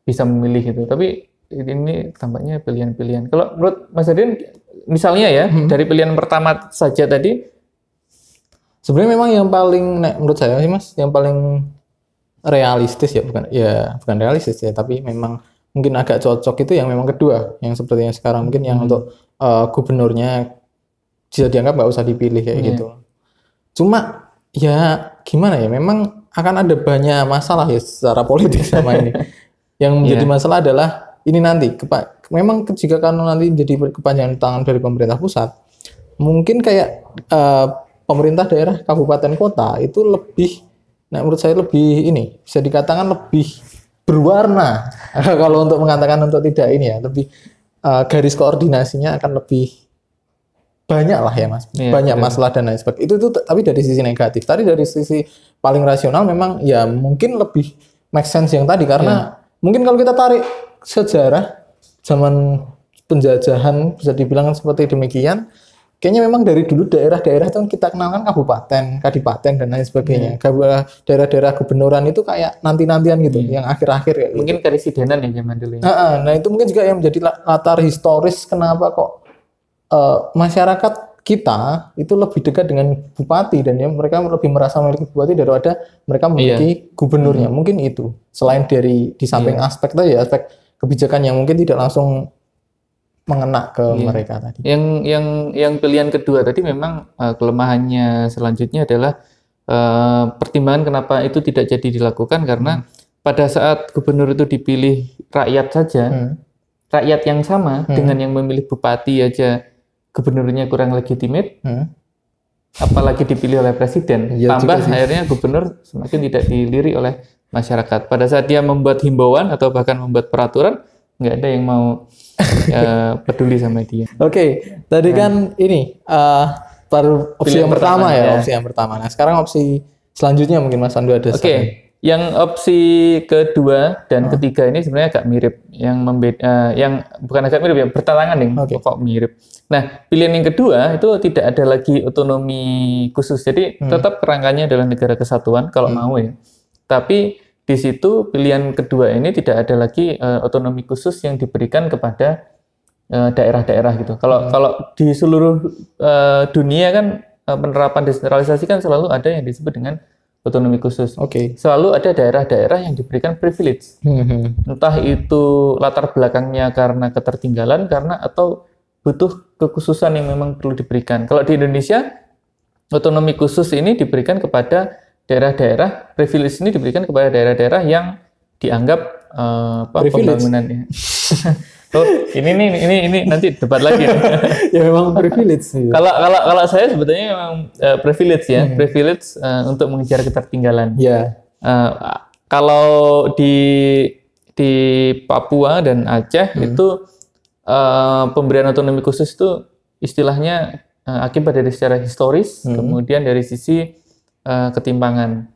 bisa memilih itu. Tapi ini tampaknya pilihan-pilihan. Kalau menurut Mas Adin, misalnya ya dari pilihan pertama saja tadi, sebenarnya memang yang paling menurut saya sih Mas, yang paling realistis bukan realistis ya, tapi memang mungkin agak cocok itu yang memang kedua, yang seperti yang sekarang mungkin yang untuk gubernurnya bisa dianggap nggak usah dipilih kayak gitu. Cuma ya gimana ya, memang akan ada banyak masalah ya secara politik sama ini. Yang menjadi masalah adalah ini nanti memang jika kalau nanti menjadi kepanjangan tangan dari pemerintah pusat, mungkin kayak pemerintah daerah kabupaten kota itu lebih, menurut saya lebih ini bisa dikatakan lebih berwarna kalau untuk mengatakan untuk tidak ini ya, lebih garis koordinasinya akan lebih banyak lah ya Mas, banyak masalah dan lain sebagainya. Itu tapi dari sisi negatif. Tadi dari sisi paling rasional memang ya mungkin lebih make sense yang tadi, karena mungkin kalau kita tarik sejarah zaman penjajahan bisa dibilang seperti demikian. Kayaknya memang dari dulu daerah-daerah itu kita kenalkan kabupaten, kadipaten dan lain sebagainya. Daerah-daerah gubernuran itu kayak nanti-nantian gitu, yang akhir-akhir kayak mungkin gitu. karesidenan ya zaman dulu. Nah itu mungkin juga yang menjadi latar historis kenapa kok masyarakat kita itu lebih dekat dengan bupati, dan ya mereka lebih merasa memiliki bupati daripada mereka memiliki gubernurnya. Mungkin itu. Selain dari di samping aspek tadi, aspek kebijakan yang mungkin tidak langsung mengena ke mereka tadi. Yang pilihan kedua tadi memang kelemahannya selanjutnya adalah pertimbangan kenapa itu tidak jadi dilakukan, karena pada saat gubernur itu dipilih rakyat saja, rakyat yang sama dengan yang memilih bupati aja gubernurnya kurang legitimate, apalagi dipilih oleh presiden. Ya, tambah akhirnya gubernur semakin tidak dilirik oleh masyarakat. Pada saat dia membuat himbauan atau bahkan membuat peraturan, nggak ada yang mau peduli sama dia. Oke, tadi kan ini baru opsi yang pertama ya, opsi yang pertama. Nah, sekarang opsi selanjutnya mungkin Mas Pandu ada. Oke, yang opsi kedua dan ketiga ini sebenarnya agak mirip. Yang bukan agak mirip ya, bertentangan nih, kok mirip. Nah, pilihan yang kedua itu tidak ada lagi otonomi khusus. Jadi tetap kerangkanya adalah negara kesatuan kalau mau ya. Tapi di situ pilihan kedua ini tidak ada lagi otonomi khusus yang diberikan kepada daerah-daerah gitu. Kalau di seluruh dunia kan penerapan desentralisasi kan selalu ada yang disebut dengan otonomi khusus. Selalu ada daerah-daerah yang diberikan privilege. Entah itu latar belakangnya karena ketertinggalan, atau butuh kekhususan yang memang perlu diberikan. Kalau di Indonesia, otonomi khusus ini diberikan kepada daerah-daerah, privilege ini diberikan kepada daerah-daerah yang dianggap pembangunannya. Oh, ini nanti debat lagi. Ya memang privilege. Kalau saya sebetulnya memang privilege ya, privilege untuk mengejar ketertinggalan. Kalau di Papua dan Aceh itu pemberian otonomi khusus itu istilahnya akibat dari secara historis, kemudian dari sisi ketimpangan.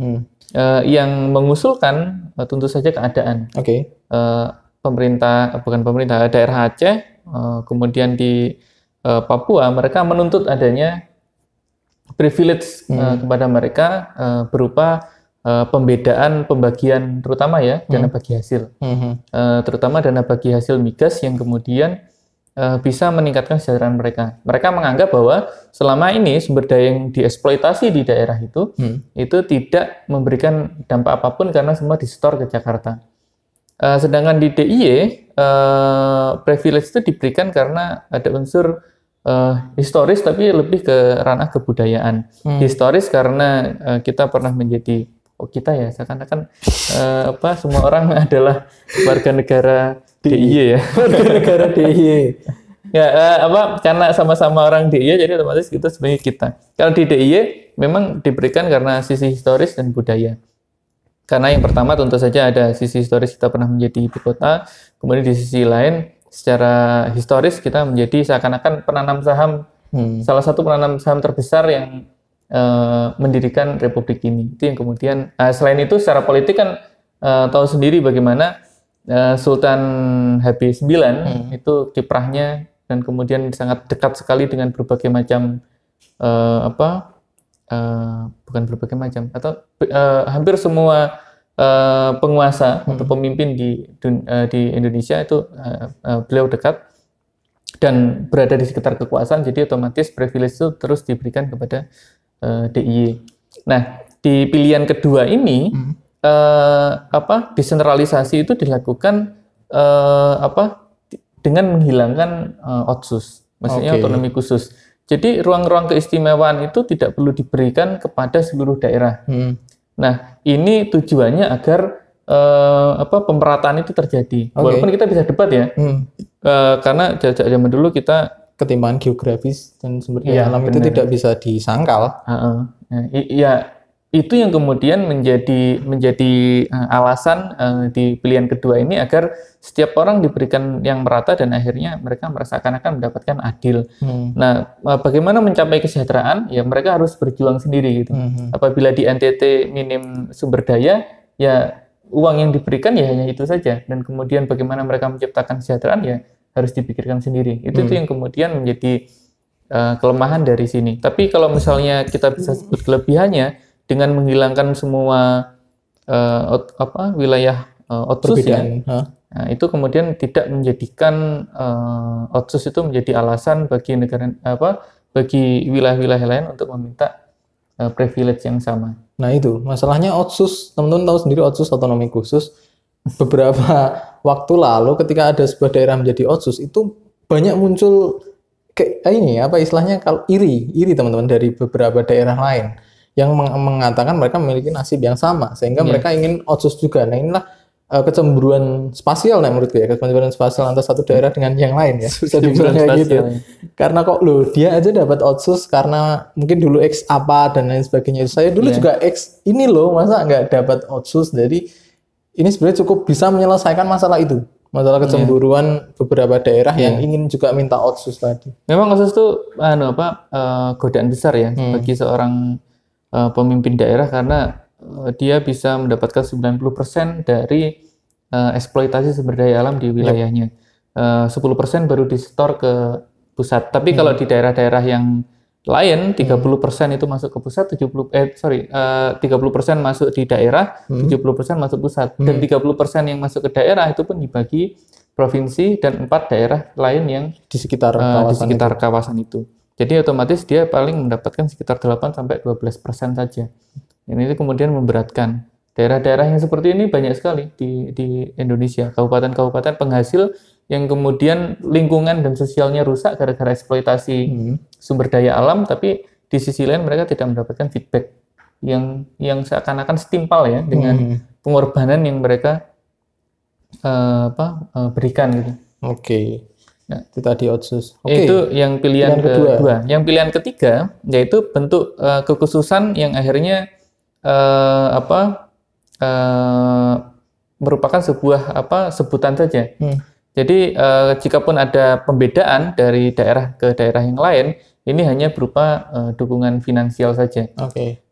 Yang mengusulkan tentu saja keadaan. Daerah Aceh, kemudian di Papua, mereka menuntut adanya privilege kepada mereka berupa pembagian terutama ya dana bagi hasil, terutama dana bagi hasil migas yang kemudian bisa meningkatkan kesejahteraan mereka. Mereka menganggap bahwa selama ini sumber daya yang dieksploitasi di daerah itu tidak memberikan dampak apapun karena semua disetor ke Jakarta. Sedangkan di DIY, privilege itu diberikan karena ada unsur historis tapi lebih ke ranah kebudayaan. Historis karena kita pernah menjadi seakan-akan semua orang adalah warga negara DIY ya. Warga negara DIY. Karena sama-sama orang DIY jadi otomatis itu sebenarnya kita. Kalau di DIY memang diberikan karena sisi historis dan budaya. Karena yang pertama tentu saja ada sisi historis kita pernah menjadi ibu kota, kemudian di sisi lain secara historis kita menjadi seakan-akan penanam saham, salah satu penanam saham terbesar yang mendirikan republik ini. Itu yang kemudian selain itu secara politik kan tahu sendiri bagaimana Sultan HB9 itu kiprahnya dan kemudian sangat dekat sekali dengan berbagai macam hampir semua penguasa atau pemimpin di Indonesia itu beliau dekat dan berada di sekitar kekuasaan, jadi otomatis privilege itu terus diberikan kepada DIY. Nah, di pilihan kedua ini desentralisasi itu dilakukan dengan menghilangkan otsus, maksudnya otonomi khusus. Jadi ruang-ruang keistimewaan itu tidak perlu diberikan kepada seluruh daerah. Nah, ini tujuannya agar pemerataan itu terjadi. Walaupun kita bisa debat ya, karena zaman dulu kita ketimpangan geografis dan sumber daya alam itu tidak bisa disangkal. Itu yang kemudian menjadi alasan di pilihan kedua ini agar setiap orang diberikan yang merata dan akhirnya mereka merasakan akan mendapatkan adil. Nah, bagaimana mencapai kesejahteraan? Ya mereka harus berjuang sendiri gitu. Apabila di NTT minim sumber daya, ya uang yang diberikan ya hanya itu saja. Dan kemudian bagaimana mereka menciptakan kesejahteraan ya harus dipikirkan sendiri. Itu yang kemudian menjadi kelemahan dari sini. Tapi kalau misalnya kita bisa sebut kelebihannya, dengan menghilangkan semua wilayah otsus ya, nah, itu kemudian tidak menjadikan otsus itu menjadi alasan bagi bagi wilayah-wilayah lain untuk meminta privilege yang sama. Nah itu masalahnya otsus, teman-teman tahu sendiri otsus otonomi khusus. Beberapa waktu lalu ketika ada sebuah daerah menjadi otsus itu banyak muncul istilahnya kalau iri teman-teman dari beberapa daerah lain yang mengatakan mereka memiliki nasib yang sama sehingga mereka ingin otsus juga. Nah inilah kecemburuan spasial menurutku ya, kecemburuan spasial antara satu daerah dengan yang lain ya. Bisa dibilang kayak gitu. Karena kok loh dia aja dapat otsus karena mungkin dulu X apa dan lain sebagainya. Saya dulu juga X ini loh, masa nggak dapat otsus. Jadi ini sebenarnya cukup bisa menyelesaikan masalah itu. Masalah kecemburuan beberapa daerah yang ingin juga minta otsus tadi. Memang otsus itu godaan besar ya bagi seorang pemimpin daerah karena dia bisa mendapatkan 90% dari eksploitasi sumber daya alam di wilayahnya. 10% baru disetor ke pusat. Tapi kalau di daerah-daerah yang lain 30% itu masuk ke pusat, 30% masuk di daerah, 70% masuk pusat. Dan 30% yang masuk ke daerah itu pun dibagi provinsi dan 4 daerah lain yang di sekitar kawasan itu. Jadi otomatis dia paling mendapatkan sekitar 8-12% saja. Ini kemudian memberatkan. Daerah-daerah yang seperti ini banyak sekali di Indonesia. Kabupaten-kabupaten penghasil yang kemudian lingkungan dan sosialnya rusak gara-gara eksploitasi sumber daya alam, tapi di sisi lain mereka tidak mendapatkan feedback yang seakan-akan setimpal ya dengan pengorbanan yang mereka berikan gitu. Oke. Nah, itu tadi otsus. Itu yang pilihan kedua. Yang pilihan ketiga yaitu bentuk kekhususan yang akhirnya merupakan sebuah sebutan saja. Jadi jikapun ada pembedaan dari daerah ke daerah yang lain, ini hanya berupa dukungan finansial saja.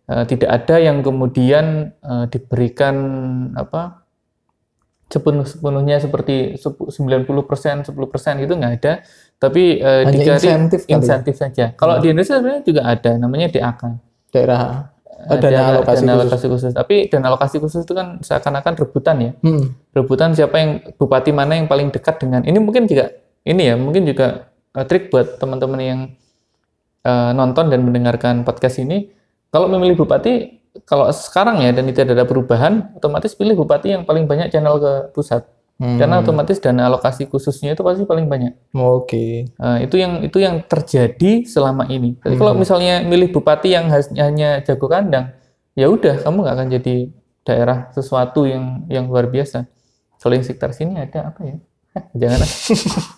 Tidak ada yang kemudian diberikan sepenuhnya seperti 90%, 10% itu nggak ada. Tapi dikasih insentif saja. Kalau di Indonesia sebenarnya juga ada, namanya DAK. Dana alokasi khusus. Tapi dana alokasi khusus itu kan seakan-akan rebutan ya. Rebutan siapa yang bupati mana yang paling dekat dengan ini mungkin juga trik buat teman-teman yang nonton dan mendengarkan podcast ini. Kalau memilih bupati, kalau sekarang ya dan tidak ada perubahan, otomatis pilih bupati yang paling banyak channel ke pusat. Karena otomatis dana alokasi khususnya itu pasti paling banyak. Itu yang terjadi selama ini. Jadi kalau misalnya milih bupati yang hanya jago kandang, ya udah kamu nggak akan jadi daerah sesuatu yang luar biasa. Kalau yang sekitar sini ada apa ya? Jangan.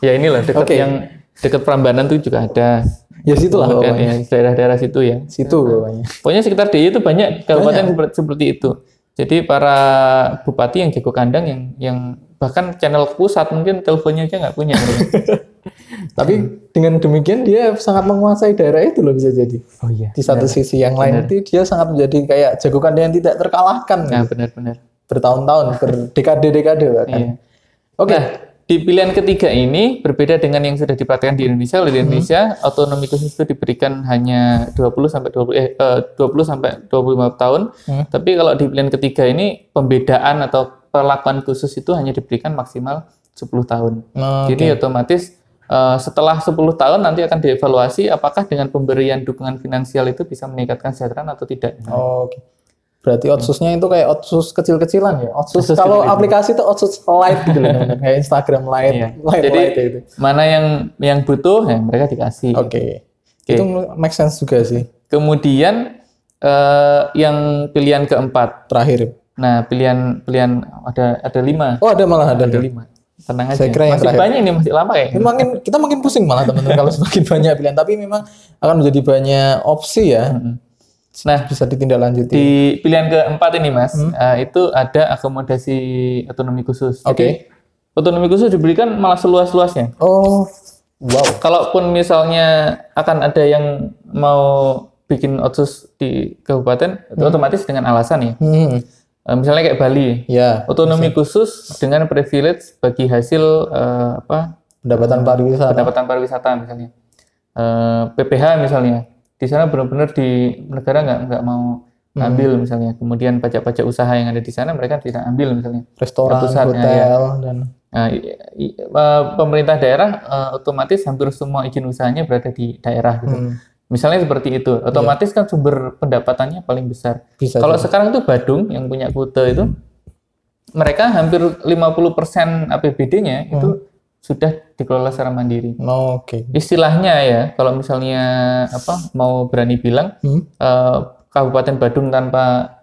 Ya inilah dekat yang dekat Prambanan tuh juga ada. Ya situlah ya, daerah-daerah situ ya. Situ pokoknya. Pokoknya sekitar DIY itu banyak kabupaten seperti itu. Jadi para bupati yang jago kandang yang bahkan channel pusat mungkin teleponnya aja nggak punya. Tapi dengan demikian dia sangat menguasai daerah itu loh, bisa jadi. Di satu sisi yang lain itu dia sangat menjadi kayak jago kandang yang tidak terkalahkan. Nah, benar-benar. Bertahun-tahun, berdekade-dekade bahkan. Nah, di pilihan ketiga ini berbeda dengan yang sudah diperhatikan di Indonesia. Di Indonesia otonomi khusus itu diberikan hanya 20 sampai 25 tahun. Tapi kalau di pilihan ketiga ini pembedaan atau perlakuan khusus itu hanya diberikan maksimal 10 tahun. Jadi otomatis setelah 10 tahun nanti akan dievaluasi apakah dengan pemberian dukungan finansial itu bisa meningkatkan kesejahteraan atau tidak. Berarti otsusnya itu kayak otsus kecil-kecilan ya. Otsus kalau aplikasi itu otsus light gitu loh, kayak Instagram light. Jadi itu. Mana yang butuh ya mereka dikasih. Itu make sense juga sih. Kemudian yang pilihan keempat terakhir. Nah, pilihan ada 5. Ada 5. Tenang aja. Saya kira yang masih banyak ini, masih lama ya. Kita makin pusing malah teman-teman kalau semakin banyak pilihan, tapi memang akan menjadi banyak opsi ya. Nah, bisa ditindaklanjuti. Di pilihan keempat ini, Mas, itu ada akomodasi otonomi khusus. Jadi, otonomi khusus diberikan malah seluas-luasnya. Kalaupun misalnya akan ada yang mau bikin otsus di kabupaten, itu otomatis dengan alasan ya. Misalnya kayak Bali, otonomi khusus dengan privilege bagi hasil pendapatan pariwisata misalnya, PPH misalnya, di sana benar-benar di negara nggak mau ambil misalnya, kemudian pajak-pajak usaha yang ada di sana mereka tidak ambil misalnya, restoran, hotel dan pemerintah daerah otomatis hampir semua izin usahanya berada di daerah gitu. Misalnya seperti itu, otomatis kan sumber pendapatannya paling besar. Kalau sekarang itu Badung yang punya Kute itu, mereka hampir 50% APBD-nya itu sudah dikelola secara mandiri. Istilahnya ya, kalau misalnya mau berani bilang, Kabupaten Badung tanpa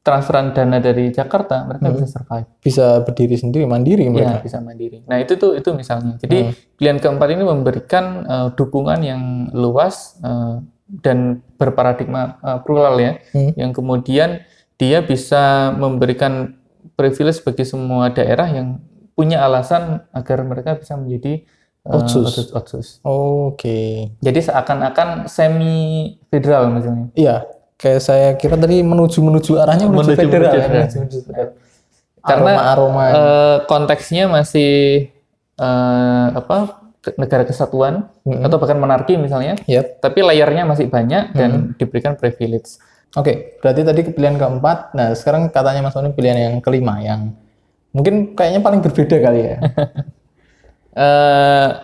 transferan dana dari Jakarta, mereka bisa survive. Bisa berdiri sendiri, mandiri mereka. Ya, bisa mandiri. Nah, itu misalnya. Jadi pilihan keempat ini memberikan dukungan yang luas dan berparadigma plural ya, yang kemudian dia bisa memberikan privilege bagi semua daerah yang punya alasan agar mereka bisa menjadi otsus. Oke. Jadi seakan-akan semi federal misalnya. Iya. Kayak saya kira tadi menuju arahnya menuju federal. Karena aroma konteksnya masih negara kesatuan atau bahkan monarki misalnya. Tapi layarnya masih banyak dan diberikan privilege. Oke, berarti tadi pilihan keempat. Nah, sekarang katanya Mas Oni pilihan yang kelima yang mungkin kayaknya paling berbeda kali ya.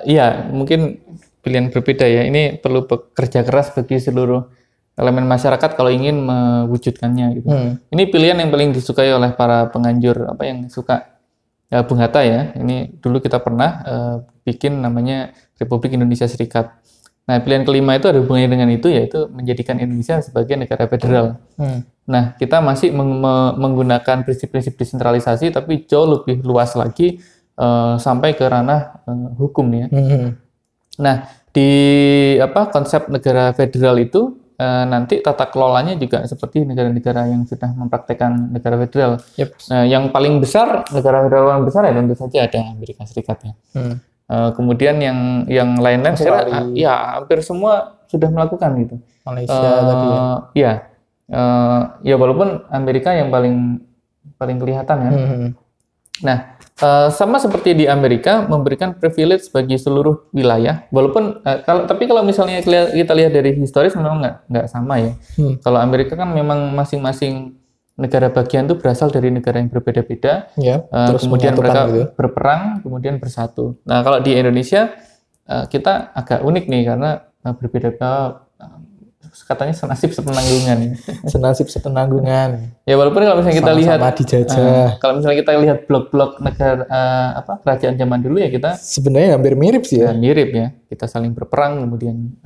Iya, mungkin pilihan berbeda ya. Ini perlu bekerja keras bagi seluruh elemen masyarakat kalau ingin mewujudkannya gitu. Ini pilihan yang paling disukai oleh para penganjur yang suka Bung Hatta ya. Ini dulu kita pernah bikin namanya Republik Indonesia Serikat. Nah, pilihan kelima itu ada hubungannya dengan itu, yaitu menjadikan Indonesia sebagai negara federal. Nah, kita masih menggunakan prinsip-prinsip desentralisasi, tapi jauh lebih luas lagi sampai ke ranah hukum ya. Nah, di konsep negara federal itu nanti tata kelolanya juga seperti negara-negara yang sudah mempraktekkan negara federal. Nah, yang paling besar, negara federal yang besar ya tentu saja ada Amerika Serikat ya. Kemudian yang lain-lain saya kira ya hampir semua sudah melakukan gitu. Malaysia tadi ya. Ya walaupun Amerika yang paling kelihatan ya. Nah, sama seperti di Amerika memberikan privilege bagi seluruh wilayah. Walaupun tapi kalau misalnya kita lihat dari historis memang nggak sama ya. Kalau Amerika kan memang masing-masing negara bagian itu berasal dari negara yang berbeda-beda. Terus kemudian mereka berperang, kemudian bersatu. Nah, kalau di Indonesia kita agak unik nih karena berbeda. Katanya senasib sepenanggungan. Senasib sepenanggungan. Ya walaupun kalau misalnya kita lihat dijajah. Kalau misalnya kita lihat blok-blok negara kerajaan zaman dulu ya kita sebenarnya hampir mirip sih ya. Mirip ya. Kita saling berperang kemudian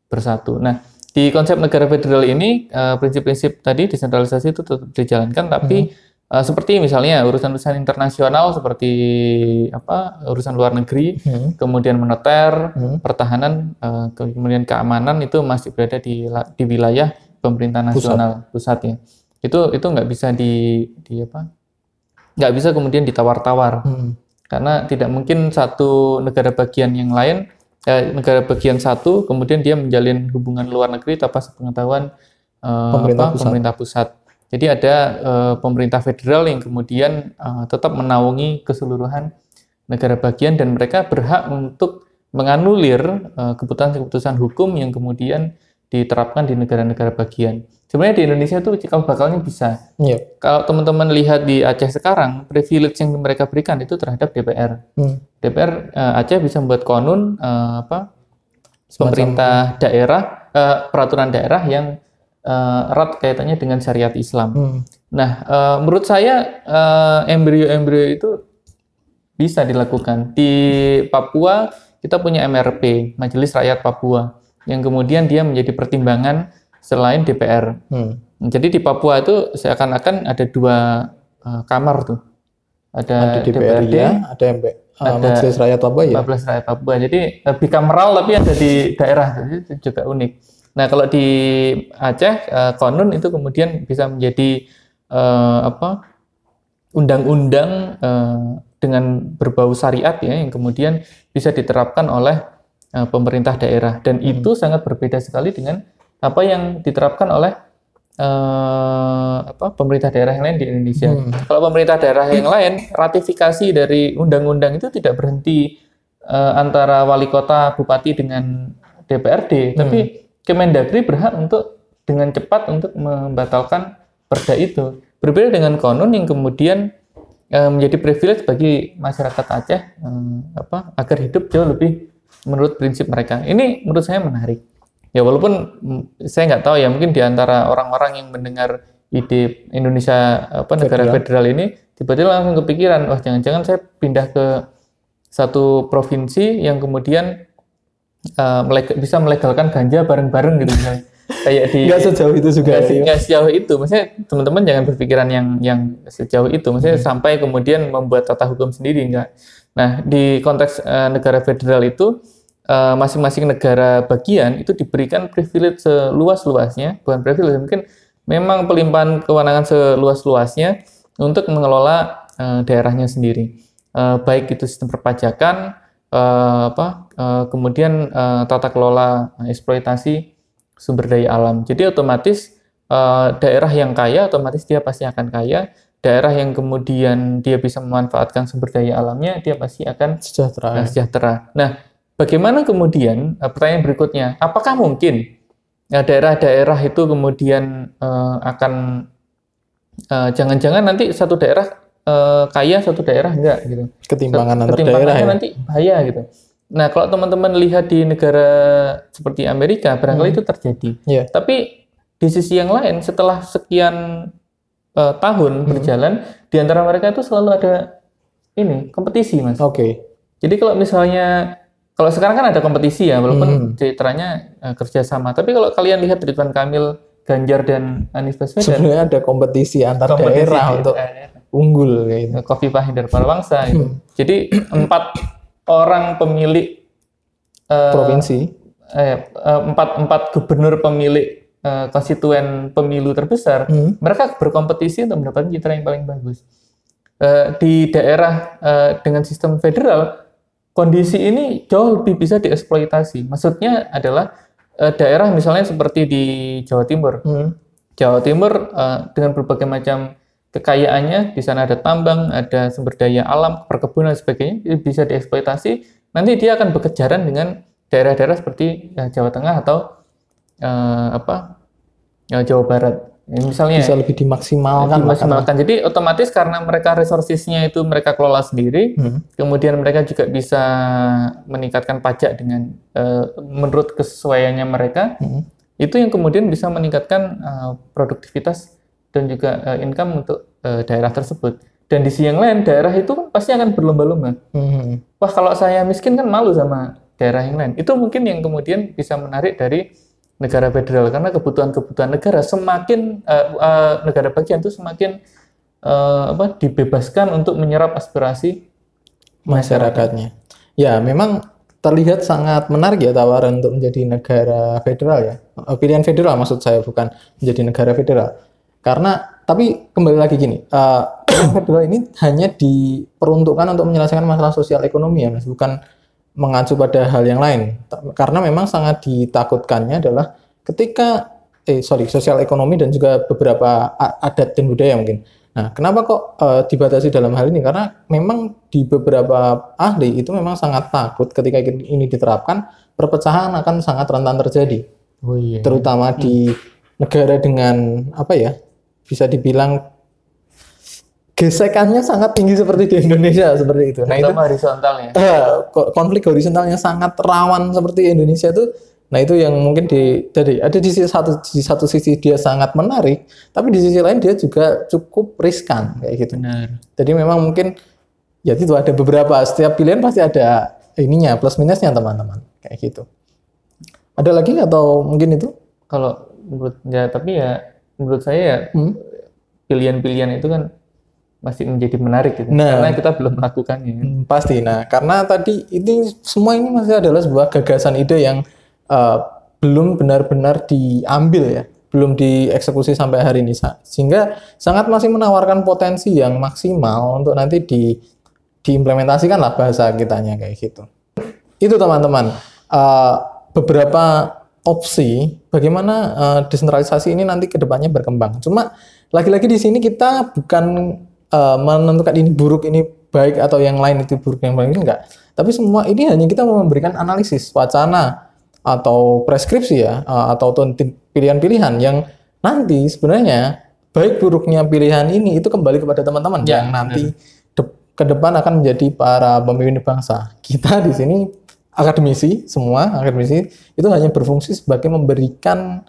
bersatu. Nah, di konsep negara federal ini prinsip-prinsip tadi desentralisasi itu tetap dijalankan, tapi seperti misalnya urusan-urusan internasional seperti urusan luar negeri, kemudian moneter, pertahanan, kemudian keamanan itu masih berada di wilayah pemerintah nasional pusat ya. Itu nggak bisa nggak bisa kemudian ditawar-tawar karena tidak mungkin satu negara bagian yang lain negara bagian satu kemudian dia menjalin hubungan luar negeri tanpa sepengetahuan pemerintah pusat. Jadi ada pemerintah federal yang kemudian tetap menaungi keseluruhan negara bagian dan mereka berhak untuk menganulir keputusan-keputusan hukum yang kemudian diterapkan di negara-negara bagian. Sebenarnya di Indonesia itu cikal bakalnya bisa. Kalau teman-teman lihat di Aceh sekarang, privilege yang mereka berikan itu terhadap DPR. DPR Aceh bisa membuat konun pemerintah daerah, peraturan daerah yang erat kaitannya dengan syariat Islam. Nah, menurut saya embrio-embrio itu bisa dilakukan. Di Papua kita punya MRP, Majelis Rakyat Papua, yang kemudian dia menjadi pertimbangan selain DPR. Jadi di Papua itu seakan-akan ada dua kamar tuh. Ada DPRD, ada Majelis Rakyat Papua ya. Majelis Rakyat Papua. Jadi bikameral tapi ada di daerah. Jadi itu juga unik. Nah, kalau di Aceh konon itu kemudian bisa menjadi undang-undang dengan berbau syariat ya yang kemudian bisa diterapkan oleh pemerintah daerah dan itu sangat berbeda sekali dengan apa yang diterapkan oleh pemerintah daerah yang lain di Indonesia. Kalau pemerintah daerah yang lain ratifikasi dari undang-undang itu tidak berhenti antara wali kota, bupati dengan DPRD, tapi Kemendagri berhak untuk dengan cepat untuk membatalkan perda itu. Berbeda dengan konon yang kemudian menjadi privilege bagi masyarakat Aceh agar hidup jauh lebih menurut prinsip mereka. Ini menurut saya menarik. Ya walaupun saya nggak tahu ya mungkin di antara orang-orang yang mendengar ide Indonesia negara federal ini tiba-tiba langsung kepikiran, wah jangan-jangan saya pindah ke satu provinsi yang kemudian bisa melegalkan ganja bareng-bareng gitu misalnya. kayak di nggak sejauh itu juga. Nggak sejauh itu. Maksudnya teman-teman jangan berpikiran yang sejauh itu. Maksudnya sampai kemudian membuat tata hukum sendiri, enggak. Nah, di konteks negara federal itu masing-masing negara bagian itu diberikan privilege seluas-luasnya, bukan privilege, mungkin memang pelimpahan kewenangan seluas-luasnya untuk mengelola daerahnya sendiri. Baik itu sistem perpajakan, kemudian tata kelola eksploitasi sumber daya alam. Jadi otomatis daerah yang kaya otomatis dia pasti akan kaya. Daerah yang kemudian dia bisa memanfaatkan sumber daya alamnya, dia pasti akan sejahtera. Nah, bagaimana kemudian pertanyaan berikutnya, apakah mungkin daerah-daerah itu kemudian akan jangan-jangan nanti satu daerah kaya, satu daerah enggak gitu. Ketimpangan antar daerah ya? Nanti bahaya gitu. Nah, kalau teman-teman lihat di negara seperti Amerika, barangkali itu terjadi. Yeah. Tapi di sisi yang lain, setelah sekian tahun berjalan, di antara mereka itu selalu ada kompetisi, Mas. Oke. Jadi kalau misalnya, kalau sekarang kan ada kompetisi ya, walaupun citranya kerjasama. Tapi kalau kalian lihat Ridwan Kamil, Ganjar dan Anies Baswedan, sebenarnya ada kompetisi antar daerah untuk unggul kayak gitu. Khofifah Indar Parawansa gitu. Jadi 4 orang pemilik provinsi, 4 gubernur pemilik konstituen pemilu terbesar, mereka berkompetisi untuk mendapatkan citra yang paling bagus. Di daerah dengan sistem federal, kondisi ini jauh lebih bisa dieksploitasi. Maksudnya adalah daerah misalnya seperti di Jawa Timur. Jawa Timur dengan berbagai macam kekayaannya, di sana ada tambang, ada sumber daya alam, perkebunan dan sebagainya, bisa dieksploitasi. Nanti dia akan bekejaran dengan daerah-daerah seperti Jawa Tengah atau Jawa Barat. Misalnya bisa lebih dimaksimalkan. Jadi otomatis karena mereka resources-nya itu mereka kelola sendiri, kemudian mereka juga bisa meningkatkan pajak dengan menurut kesesuaiannya mereka. Itu yang kemudian bisa meningkatkan produktivitas dan juga income untuk daerah tersebut. Dan di sisi yang lain, daerah itu kan pasti akan berlomba-lomba. Wah, kalau saya miskin kan malu sama daerah yang lain. Itu mungkin yang kemudian bisa menarik dari negara federal, karena kebutuhan-kebutuhan negara semakin negara bagian itu semakin dibebaskan untuk menyerap aspirasi masyarakatnya. Ya, memang terlihat sangat menarik ya tawaran untuk menjadi negara federal ya. Pilihan federal maksud saya, bukan menjadi negara federal. Karena tapi kembali lagi gini, federal ini hanya diperuntukkan untuk menyelesaikan masalah sosial ekonomi ya, Mas, bukan mengacu pada hal yang lain. Karena memang sangat ditakutkannya adalah ketika sosial ekonomi dan juga beberapa adat dan budaya mungkin. Nah, kenapa kok dibatasi dalam hal ini? Karena memang di beberapa ahli itu memang sangat takut ketika ini diterapkan, perpecahan akan sangat rentan terjadi. Oh, iya. Terutama di negara dengan bisa dibilang gesekannya sangat tinggi seperti di Indonesia seperti itu. Nah, itu horizontalnya. Konflik horizontalnya sangat rawan seperti Indonesia itu. Nah, itu yang mungkin ada di satu sisi dia sangat menarik, tapi di sisi lain dia juga cukup riskan kayak gitu. Benar. Jadi memang mungkin ya itu ada beberapa, setiap pilihan pasti ada ininya plus minusnya teman-teman kayak gitu. Ada lagi atau mungkin itu? Kalau menurut saya pilihan-pilihan itu kan masih menjadi menarik gitu. Karena kita belum melakukannya. Pasti. Nah, karena tadi ini semua ini masih adalah sebuah gagasan ide yang belum benar-benar diambil ya, belum dieksekusi sampai hari ini, sehingga sangat masih menawarkan potensi yang maksimal untuk nanti diimplementasikan lah bahasa kitanya kayak gitu. Itu teman-teman, beberapa opsi bagaimana desentralisasi ini nanti kedepannya berkembang. Cuma lagi-lagi di sini kita bukan menentukan ini buruk, ini baik, atau yang lain itu buruk, yang baik, enggak. Tapi semua ini hanya kita memberikan analisis, wacana, atau preskripsi ya, atau pilihan-pilihan yang nanti sebenarnya baik buruknya pilihan ini itu kembali kepada teman-teman yang nanti ke depan akan menjadi para pemimpin bangsa. Kita di sini semua akademisi itu hanya berfungsi sebagai memberikan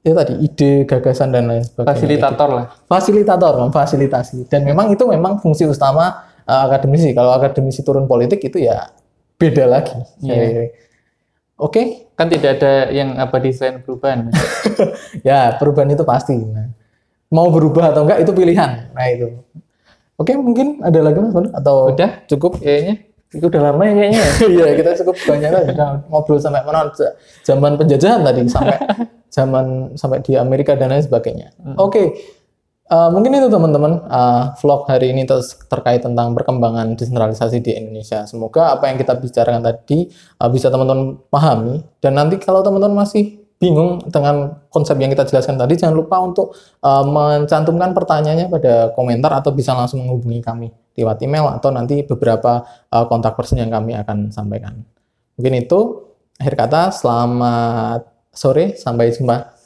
ide, gagasan dan lain sebagainya. Fasilitator, memfasilitasi. Dan memang itu fungsi utama akademisi. Kalau akademisi turun politik itu ya beda lagi. Oke. Kan tidak ada yang abadi selain perubahan. Ya, perubahan itu pasti. Nah, mau berubah atau enggak itu pilihan. Nah, itu. Oke, mungkin ada lagi Mas Banu? Atau udah cukup? Kayaknya. Itu udah lama ya kayaknya. Iya, kita cukup banyak lah. Sudah ngobrol sampai mana? Zaman penjajahan tadi sampai sampai di Amerika dan lain sebagainya. Oke. Mungkin itu teman-teman vlog hari ini terkait tentang perkembangan desentralisasi di Indonesia. Semoga apa yang kita bicarakan tadi bisa teman-teman pahami. Dan nanti kalau teman-teman masih bingung dengan konsep yang kita jelaskan tadi, jangan lupa untuk mencantumkan pertanyaannya pada komentar atau bisa langsung menghubungi kami lewat email atau nanti beberapa kontak person yang kami akan sampaikan. Mungkin itu akhir kata, selamat sore, sampai jumpa